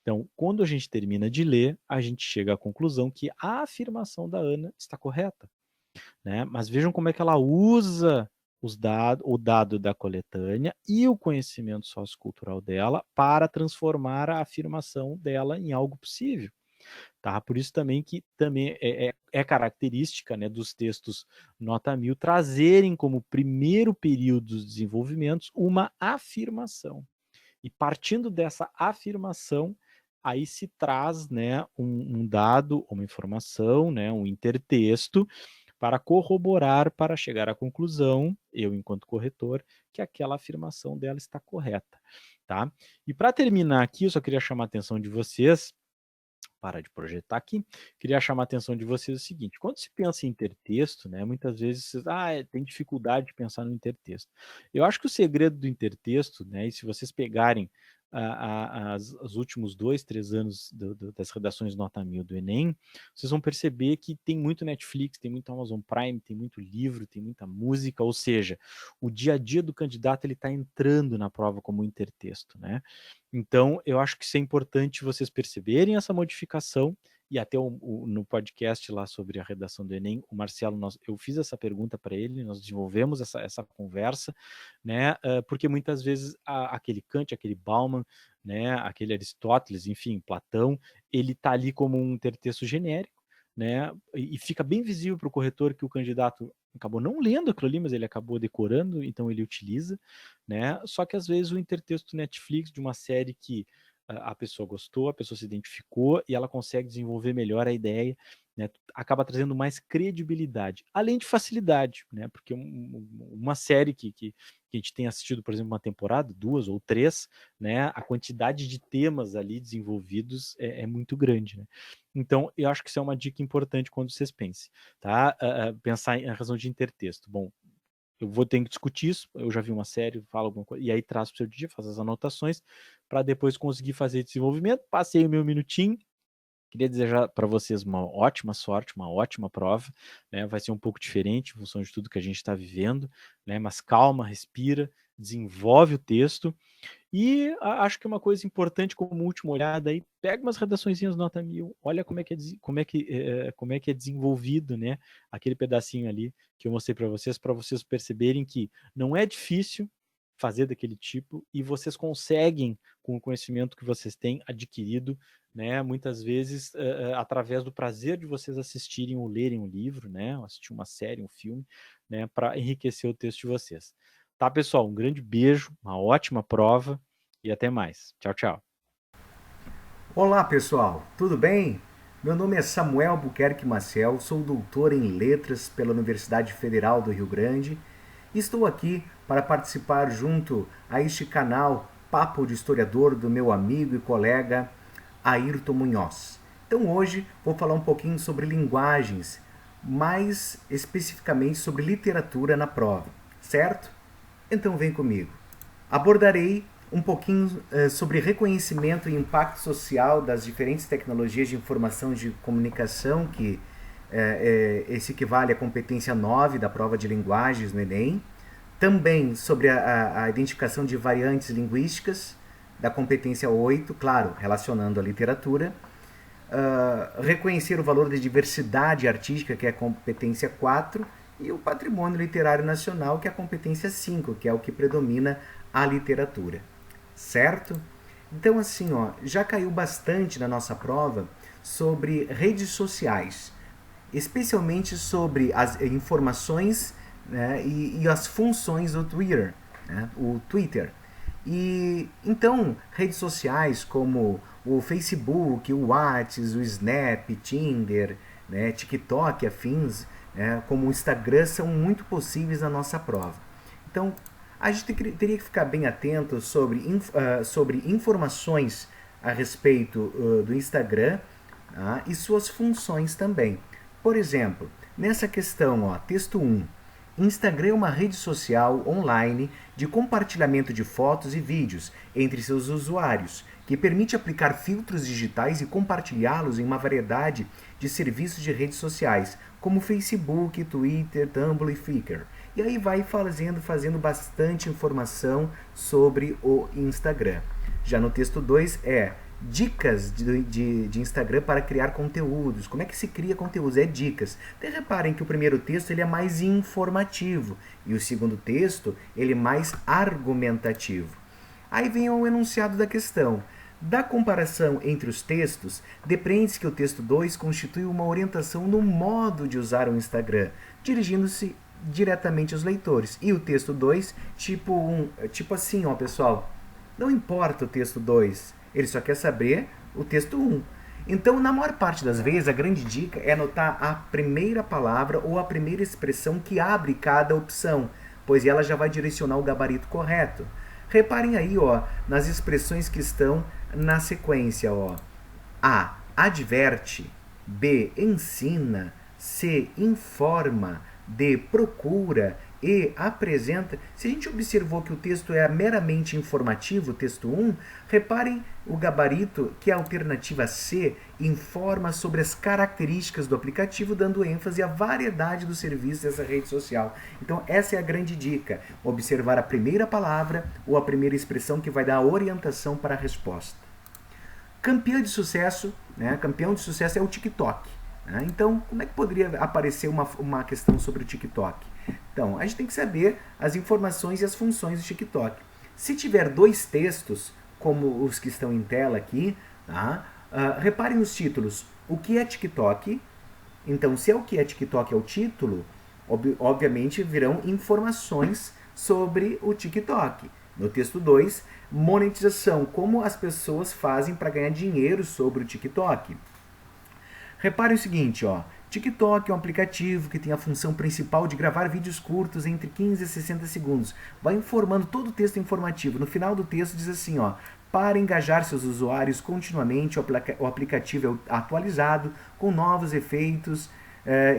Então, quando a gente termina de ler, a gente chega à conclusão que a afirmação da Ana está correta, né? Mas vejam como é que ela usa o dado da coletânea e o conhecimento sociocultural dela para transformar a afirmação dela em algo possível. Tá? Por isso também que também é característica, né, dos textos nota 1000 trazerem como primeiro período dos desenvolvimentos uma afirmação. E partindo dessa afirmação, aí se traz, né, um dado, uma informação, né, um intertexto, para corroborar, para chegar à conclusão, eu enquanto corretor, que aquela afirmação dela está correta, tá? E para terminar aqui, eu só queria chamar a atenção de vocês, para de projetar aqui, queria chamar a atenção de vocês o seguinte, quando se pensa em intertexto, né, muitas vezes vocês, tem dificuldade de pensar no intertexto. Eu acho que o segredo do intertexto, né, e se vocês pegarem os últimos 2, 3 anos das redações nota 1000 do Enem, vocês vão perceber que tem muito Netflix, tem muito Amazon Prime, tem muito livro, tem muita música, ou seja, o dia a dia do candidato ele está entrando na prova como intertexto, né? Então, eu acho que isso é importante vocês perceberem essa modificação, e até no podcast lá sobre a redação do Enem, o Marcelo, eu fiz essa pergunta para ele, nós desenvolvemos essa conversa, né, porque muitas vezes aquele Kant, aquele Bauman, né, aquele Aristóteles, enfim, Platão, ele está ali como um intertexto genérico, né, e fica bem visível para o corretor que o candidato acabou não lendo aquilo ali, mas ele acabou decorando, então ele utiliza, né, só que às vezes o intertexto Netflix de uma série que a pessoa gostou, a pessoa se identificou e ela consegue desenvolver melhor a ideia, né, acaba trazendo mais credibilidade, além de facilidade, né, porque uma série que a gente tem assistido, por exemplo, uma temporada, 2 ou 3, né, a quantidade de temas ali desenvolvidos é muito grande, né? Então, eu acho que isso é uma dica importante quando vocês pensem, tá? Pensar em razão de intertexto. Bom, eu vou ter que discutir isso, eu já vi uma série, falo alguma coisa, e aí traço para o seu dia, faço as anotações, para depois conseguir fazer desenvolvimento, passei o meu minutinho, queria desejar para vocês uma ótima sorte, uma ótima prova, né? Vai ser um pouco diferente em função de tudo que a gente está vivendo, né? Mas calma, respira, desenvolve o texto, e acho que uma coisa importante como última olhada aí, pega umas redaçõezinhas nota 1000, olha como é que é desenvolvido, né, aquele pedacinho ali que eu mostrei para vocês perceberem que não é difícil fazer daquele tipo e vocês conseguem, com o conhecimento que vocês têm adquirido, né, muitas vezes através do prazer de vocês assistirem ou lerem um livro, né, assistir uma série, um filme, né, para enriquecer o texto de vocês. Tá, pessoal? Um grande beijo, uma ótima prova e até mais. Tchau, tchau. Olá, pessoal. Tudo bem? Meu nome é Samuel Buquerque Maciel, sou doutor em Letras pela Universidade Federal do Rio Grande e estou aqui para participar junto a este canal Papo de Historiador do meu amigo e colega Ayrton Munhoz. Então hoje vou falar um pouquinho sobre linguagens, mais especificamente sobre literatura na prova, certo? Então vem comigo. Abordarei um pouquinho sobre reconhecimento e impacto social das diferentes tecnologias de informação e de comunicação, que esse equivale à competência 9 da prova de linguagens no Enem. Também sobre a identificação de variantes linguísticas, da competência 8, claro, relacionando a literatura. Reconhecer o valor da diversidade artística, que é a competência 4, e o patrimônio literário nacional, que é a competência 5, que é o que predomina a literatura. Certo? Então, assim, ó, já caiu bastante na nossa prova sobre redes sociais, especialmente sobre as informações, né, e as funções do Twitter, né, o Twitter. E então, redes sociais como o Facebook, o WhatsApp, o Snap, Tinder, né, TikTok, afins, como o Instagram, são muito possíveis na nossa prova. Então, a gente teria que ficar bem atento sobre informações a respeito do Instagram, tá, e suas funções também. Por exemplo, nessa questão, ó, texto 1, Instagram é uma rede social online de compartilhamento de fotos e vídeos entre seus usuários, que permite aplicar filtros digitais e compartilhá-los em uma variedade de serviços de redes sociais, como Facebook, Twitter, Tumblr e Flickr. E aí vai fazendo bastante informação sobre o Instagram. Já no texto 2 dicas de Instagram para criar conteúdos. Como é que se cria conteúdos? É dicas. Até reparem que o primeiro texto ele é mais informativo e o segundo texto ele é mais argumentativo. Aí vem o enunciado da questão. Da comparação entre os textos, depreende-se que o texto 2 constitui uma orientação no modo de usar o Instagram, dirigindo-se diretamente aos leitores. E o texto 2, tipo assim, ó, pessoal, não importa o texto 2, ele só quer saber o texto 1. Então, na maior parte das vezes, a grande dica é anotar a primeira palavra ou a primeira expressão que abre cada opção, pois ela já vai direcionar o gabarito correto. Reparem aí, ó, nas expressões que estão na sequência, ó. A, adverte. B, ensina. C, informa. D, procura. E, apresenta. Se a gente observou que o texto é meramente informativo, texto 1, reparem o gabarito que a alternativa C informa sobre as características do aplicativo, dando ênfase à variedade dos serviços dessa rede social. Então, essa é a grande dica. Observar a primeira palavra ou a primeira expressão que vai dar a orientação para a resposta. Campeão de sucesso, né? Campeão de sucesso é o TikTok. Né? Então, como é que poderia aparecer uma questão sobre o TikTok? Então, a gente tem que saber as informações e as funções do TikTok. Se tiver dois textos, como os que estão em tela aqui, tá? Reparem os títulos. O que é TikTok? Então, se é o que é TikTok é o título, obviamente virão informações sobre o TikTok. No texto 2, monetização. Como as pessoas fazem para ganhar dinheiro sobre o TikTok. Reparem o seguinte, ó. TikTok é um aplicativo que tem a função principal de gravar vídeos curtos entre 15 e 60 segundos. Vai informando todo o texto informativo. No final do texto diz assim, ó, para engajar seus usuários continuamente, o aplicativo é atualizado com novos efeitos,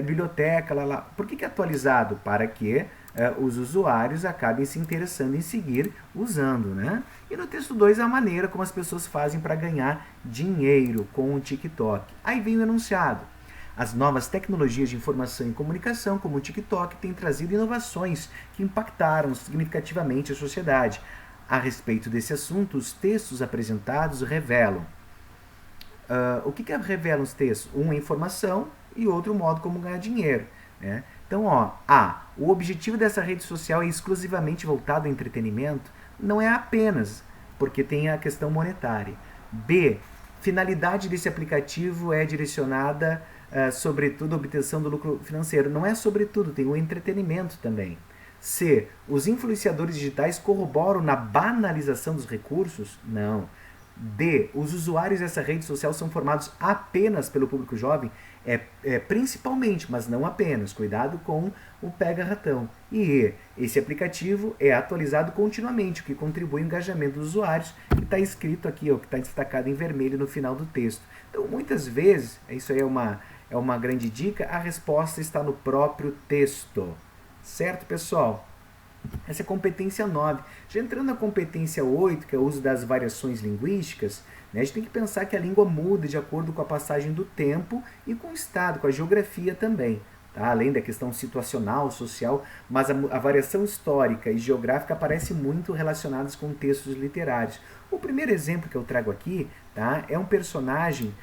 biblioteca, lá. Por que é atualizado? Para que os usuários acabem se interessando em seguir usando, né? E no texto 2 a maneira como as pessoas fazem para ganhar dinheiro com o TikTok. Aí vem o enunciado. As novas tecnologias de informação e comunicação, como o TikTok, têm trazido inovações que impactaram significativamente a sociedade. A respeito desse assunto, os textos apresentados revelam. O que revelam os textos? Um é informação e outro modo como ganhar dinheiro. Né? Então, ó, A. O objetivo dessa rede social é exclusivamente voltado ao entretenimento? Não é apenas, porque tem a questão monetária. B. Finalidade desse aplicativo é direcionada sobretudo a obtenção do lucro financeiro. Não é sobretudo, tem o entretenimento também. C. Os influenciadores digitais corroboram na banalização dos recursos? Não. D. Os usuários dessa rede social são formados apenas pelo público jovem? Principalmente, mas não apenas. Cuidado com o pega-ratão. E E. Esse aplicativo é atualizado continuamente, o que contribui ao engajamento dos usuários, que está escrito aqui, ó, que está destacado em vermelho no final do texto. Então, muitas vezes, isso aí é uma grande dica, a resposta está no próprio texto. Certo, pessoal? Essa é a competência 9. Já entrando na competência 8, que é o uso das variações linguísticas, né, a gente tem que pensar que a língua muda de acordo com a passagem do tempo e com o estado, com a geografia também. tá? Além da questão situacional, social, mas a variação histórica e geográfica aparece muito relacionadas com textos literários. O primeiro exemplo que eu trago aqui, tá, é um personagem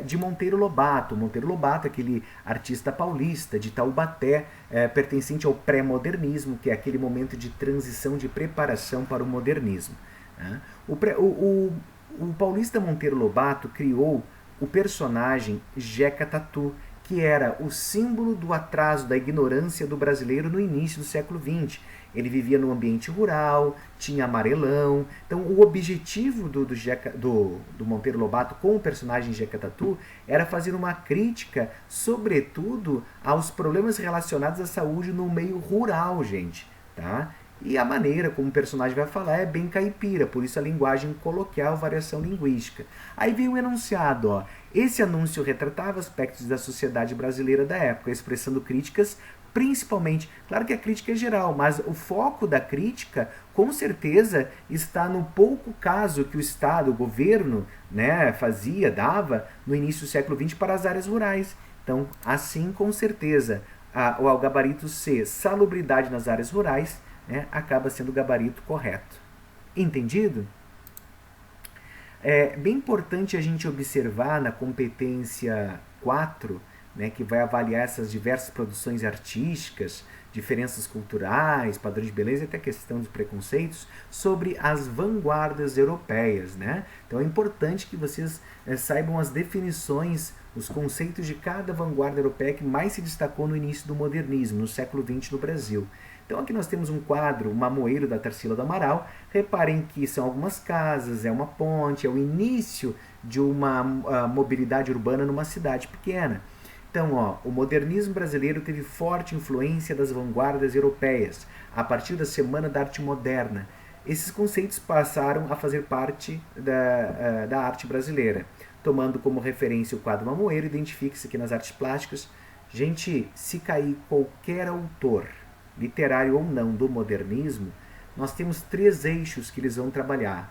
de Monteiro Lobato. Monteiro Lobato, aquele artista paulista de Taubaté, pertencente ao pré-modernismo, que é aquele momento de transição, de preparação para o modernismo. Né? O paulista Monteiro Lobato criou o personagem Jeca Tatu, que era o símbolo do atraso, da ignorância do brasileiro no início do século XX. Ele vivia no ambiente rural, tinha amarelão. Então, o objetivo do Monteiro Lobato com o personagem Jeca Tatu era fazer uma crítica, sobretudo, aos problemas relacionados à saúde no meio rural, gente. Tá? E a maneira como o personagem vai falar é bem caipira, por isso a linguagem coloquial, variação linguística. Aí vem o enunciado, ó. Esse anúncio retratava aspectos da sociedade brasileira da época, expressando críticas principalmente, claro que a crítica é geral, mas o foco da crítica, com certeza, está no pouco caso que o Estado, o governo, né, dava no início do século XX para as áreas rurais. Então, assim, com certeza, o gabarito C, salubridade nas áreas rurais, acaba sendo o gabarito correto. Entendido? É bem importante a gente observar na competência 4, que vai avaliar essas diversas produções artísticas, diferenças culturais, padrões de beleza e até questão dos preconceitos, sobre as vanguardas europeias. Então é importante que vocês saibam as definições, os conceitos de cada vanguarda europeia que mais se destacou no início do modernismo, no século XX no Brasil. Então aqui nós temos um quadro, o Mamoeiro da Tarsila do Amaral. Reparem que são algumas casas, é uma ponte, é o início de uma mobilidade urbana numa cidade pequena. Então, o modernismo brasileiro teve forte influência das vanguardas europeias, a partir da Semana da Arte Moderna. Esses conceitos passaram a fazer parte da arte brasileira. Tomando como referência o quadro Mamoeiro, identifique-se aqui nas artes plásticas. Gente, se cair qualquer autor, literário ou não, do modernismo, nós temos 3 eixos que eles vão trabalhar.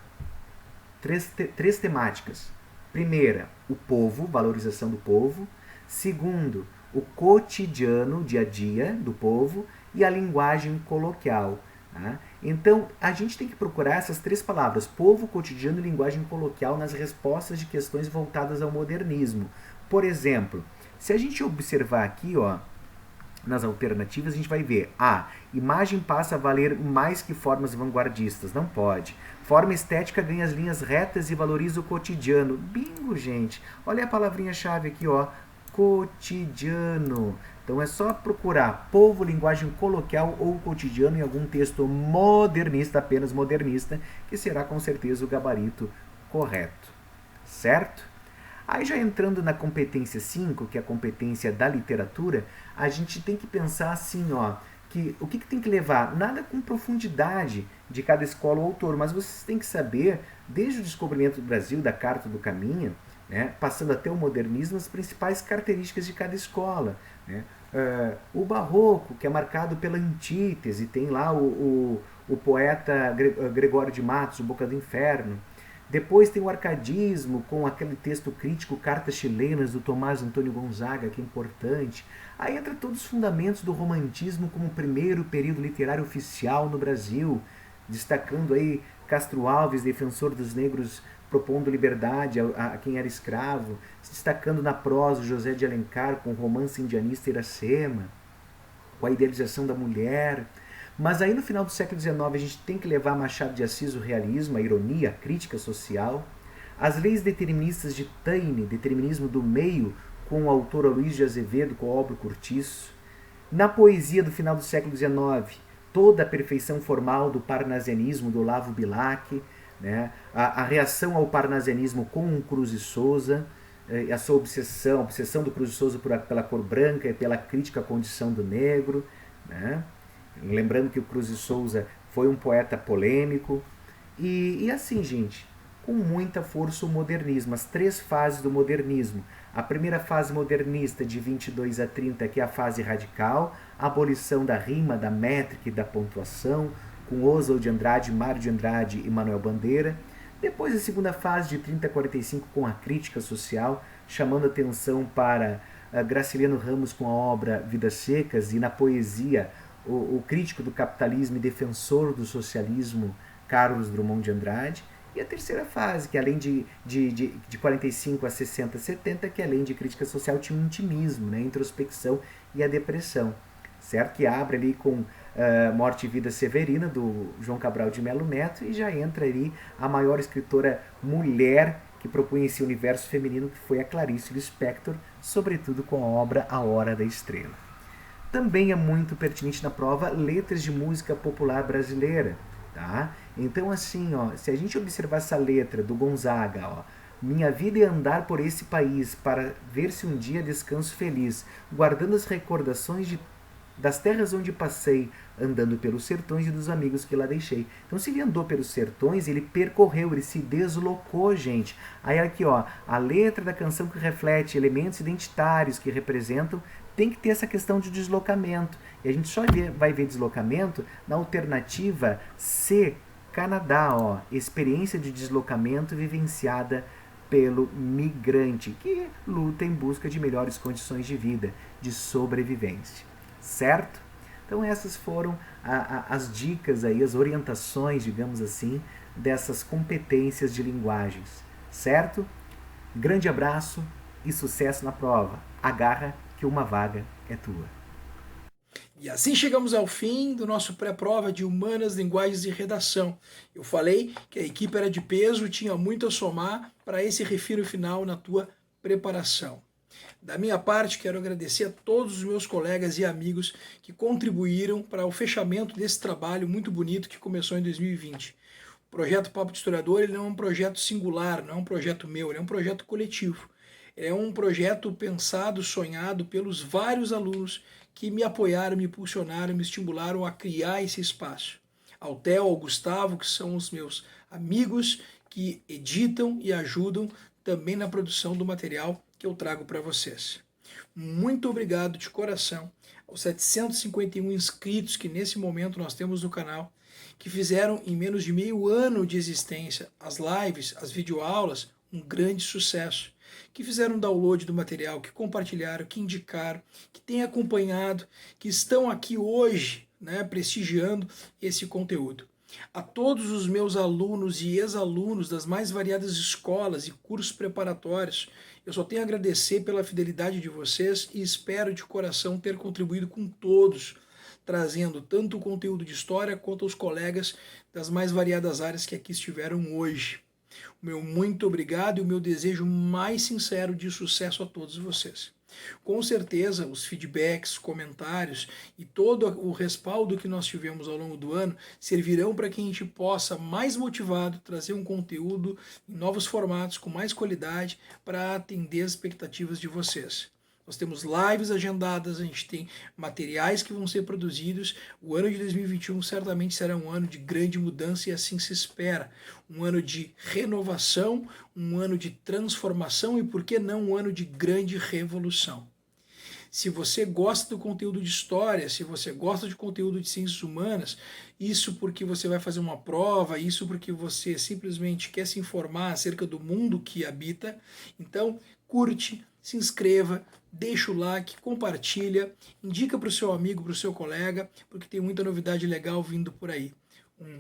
Três temáticas. Primeira, o povo, valorização do povo. Segundo, o cotidiano, dia a dia do povo. E a linguagem coloquial. Tá? Então, a gente tem que procurar essas 3 palavras, povo, cotidiano e linguagem coloquial, nas respostas de questões voltadas ao modernismo. Por exemplo, se a gente observar aqui, nas alternativas, a gente vai ver: imagem passa a valer mais que formas vanguardistas. Não pode. Forma estética ganha as linhas retas e valoriza o cotidiano. Bingo, gente. Olha a palavrinha-chave aqui, cotidiano. Então é só procurar povo, linguagem coloquial ou cotidiano em algum texto modernista, apenas modernista, que será com certeza o gabarito correto. Certo? Aí já entrando na competência 5, que é a competência da literatura, a gente tem que pensar assim, que o que tem que levar? Nada com profundidade de cada escola ou autor, mas vocês têm que saber, desde o descobrimento do Brasil, da Carta do Caminho, passando até o modernismo, as principais características de cada escola. O barroco, que é marcado pela antítese, tem lá o poeta Gregório de Matos, o Boca do Inferno. Depois tem o arcadismo, com aquele texto crítico, Cartas Chilenas, do Tomás Antônio Gonzaga, que é importante. Aí entra todos os fundamentos do romantismo como o primeiro período literário oficial no Brasil, destacando aí Castro Alves, defensor dos negros, propondo liberdade a quem era escravo, destacando na prosa José de Alencar, com o romance indianista Iracema, com a idealização da mulher. Mas aí no final do século XIX a gente tem que levar Machado de Assis o realismo, a ironia, a crítica social, as leis deterministas de Taine, determinismo do meio, com o autor Aloysio de Azevedo, com a obra Cortiço. Na poesia do final do século XIX, toda a perfeição formal do parnasianismo do Olavo Bilac, a reação ao parnasianismo com o Cruz e Souza, a sua obsessão, a obsessão do Cruz e Souza pela cor branca e pela crítica à condição do negro, Lembrando que o Cruz e Souza foi um poeta polêmico. E assim, gente, com muita força o modernismo, as 3 fases do modernismo. A primeira fase modernista, de 22 a 30, que é a fase radical, a abolição da rima, da métrica e da pontuação, com Oswald de Andrade, Mário de Andrade e Manuel Bandeira. Depois a segunda fase, de 30 a 45, com a crítica social, chamando atenção para Graciliano Ramos com a obra Vidas Secas, e na poesia o crítico do capitalismo e defensor do socialismo Carlos Drummond de Andrade. E a terceira fase, que além de 45 a 60, 70, que além de crítica social tinha um intimismo, né, a introspecção e a depressão, certo? Que abre ali com Morte e Vida Severina, do João Cabral de Melo Neto, e já entra ali a maior escritora mulher que propunha esse universo feminino, que foi a Clarice Lispector, sobretudo com a obra A Hora da Estrela. Também é muito pertinente na prova letras de música popular brasileira, tá? Então, assim, ó, se a gente observar essa letra do Gonzaga, ó, minha vida é andar por esse país para ver se um dia descanso feliz, guardando as recordações das terras onde passei, andando pelos sertões e dos amigos que lá deixei. Então, se ele andou pelos sertões, ele percorreu, ele se deslocou, gente. Aí aqui, ó, a letra da canção que reflete elementos identitários que representam, tem que ter essa questão de deslocamento. E a gente só vai ver deslocamento na alternativa C, Canadá, ó, experiência de deslocamento vivenciada pelo migrante, que luta em busca de melhores condições de vida, de sobrevivência. Certo? Então essas foram as dicas aí, as orientações, digamos assim, dessas competências de linguagens. Certo? Grande abraço e sucesso na prova. Agarra que uma vaga é tua. E assim chegamos ao fim do nosso pré-prova de Humanas, Linguagens e Redação. Eu falei que a equipe era de peso, tinha muito a somar para esse refiro final na tua preparação. Da minha parte, quero agradecer a todos os meus colegas e amigos que contribuíram para o fechamento desse trabalho muito bonito que começou em 2020. O projeto Papo de Historiador, ele não é um projeto singular, não é um projeto meu, ele é um projeto coletivo. É um projeto pensado, sonhado pelos vários alunos que me apoiaram, me impulsionaram, me estimularam a criar esse espaço. Ao Theo, ao Gustavo, que são os meus amigos que editam e ajudam também na produção do material que eu trago para vocês. Muito obrigado de coração aos 751 inscritos que nesse momento nós temos no canal, que fizeram em menos de meio ano de existência as lives, as videoaulas, um grande sucesso, que fizeram download do material, que compartilharam, que indicaram, que têm acompanhado, que estão aqui hoje, né, prestigiando esse conteúdo. A todos os meus alunos e ex-alunos das mais variadas escolas e cursos preparatórios, eu só tenho a agradecer pela fidelidade de vocês e espero de coração ter contribuído com todos, trazendo tanto o conteúdo de história quanto aos colegas das mais variadas áreas que aqui estiveram hoje. O meu muito obrigado e o meu desejo mais sincero de sucesso a todos vocês. Com certeza, os feedbacks, comentários e todo o respaldo que nós tivemos ao longo do ano servirão para que a gente possa, mais motivado, trazer um conteúdo em novos formatos, com mais qualidade, para atender as expectativas de vocês. Nós temos lives agendadas, a gente tem materiais que vão ser produzidos. O ano de 2021 certamente será um ano de grande mudança e assim se espera. Um ano de renovação, um ano de transformação e, por que não, um ano de grande revolução. Se você gosta do conteúdo de história, se você gosta de conteúdo de ciências humanas, isso porque você vai fazer uma prova, isso porque você simplesmente quer se informar acerca do mundo que habita, então curte, se inscreva, deixa o like, compartilha, indica para o seu amigo, para o seu colega, porque tem muita novidade legal vindo por aí. Um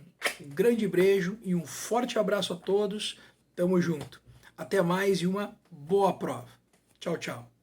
grande beijo e um forte abraço a todos. Tamo junto. Até mais e uma boa prova. Tchau, tchau.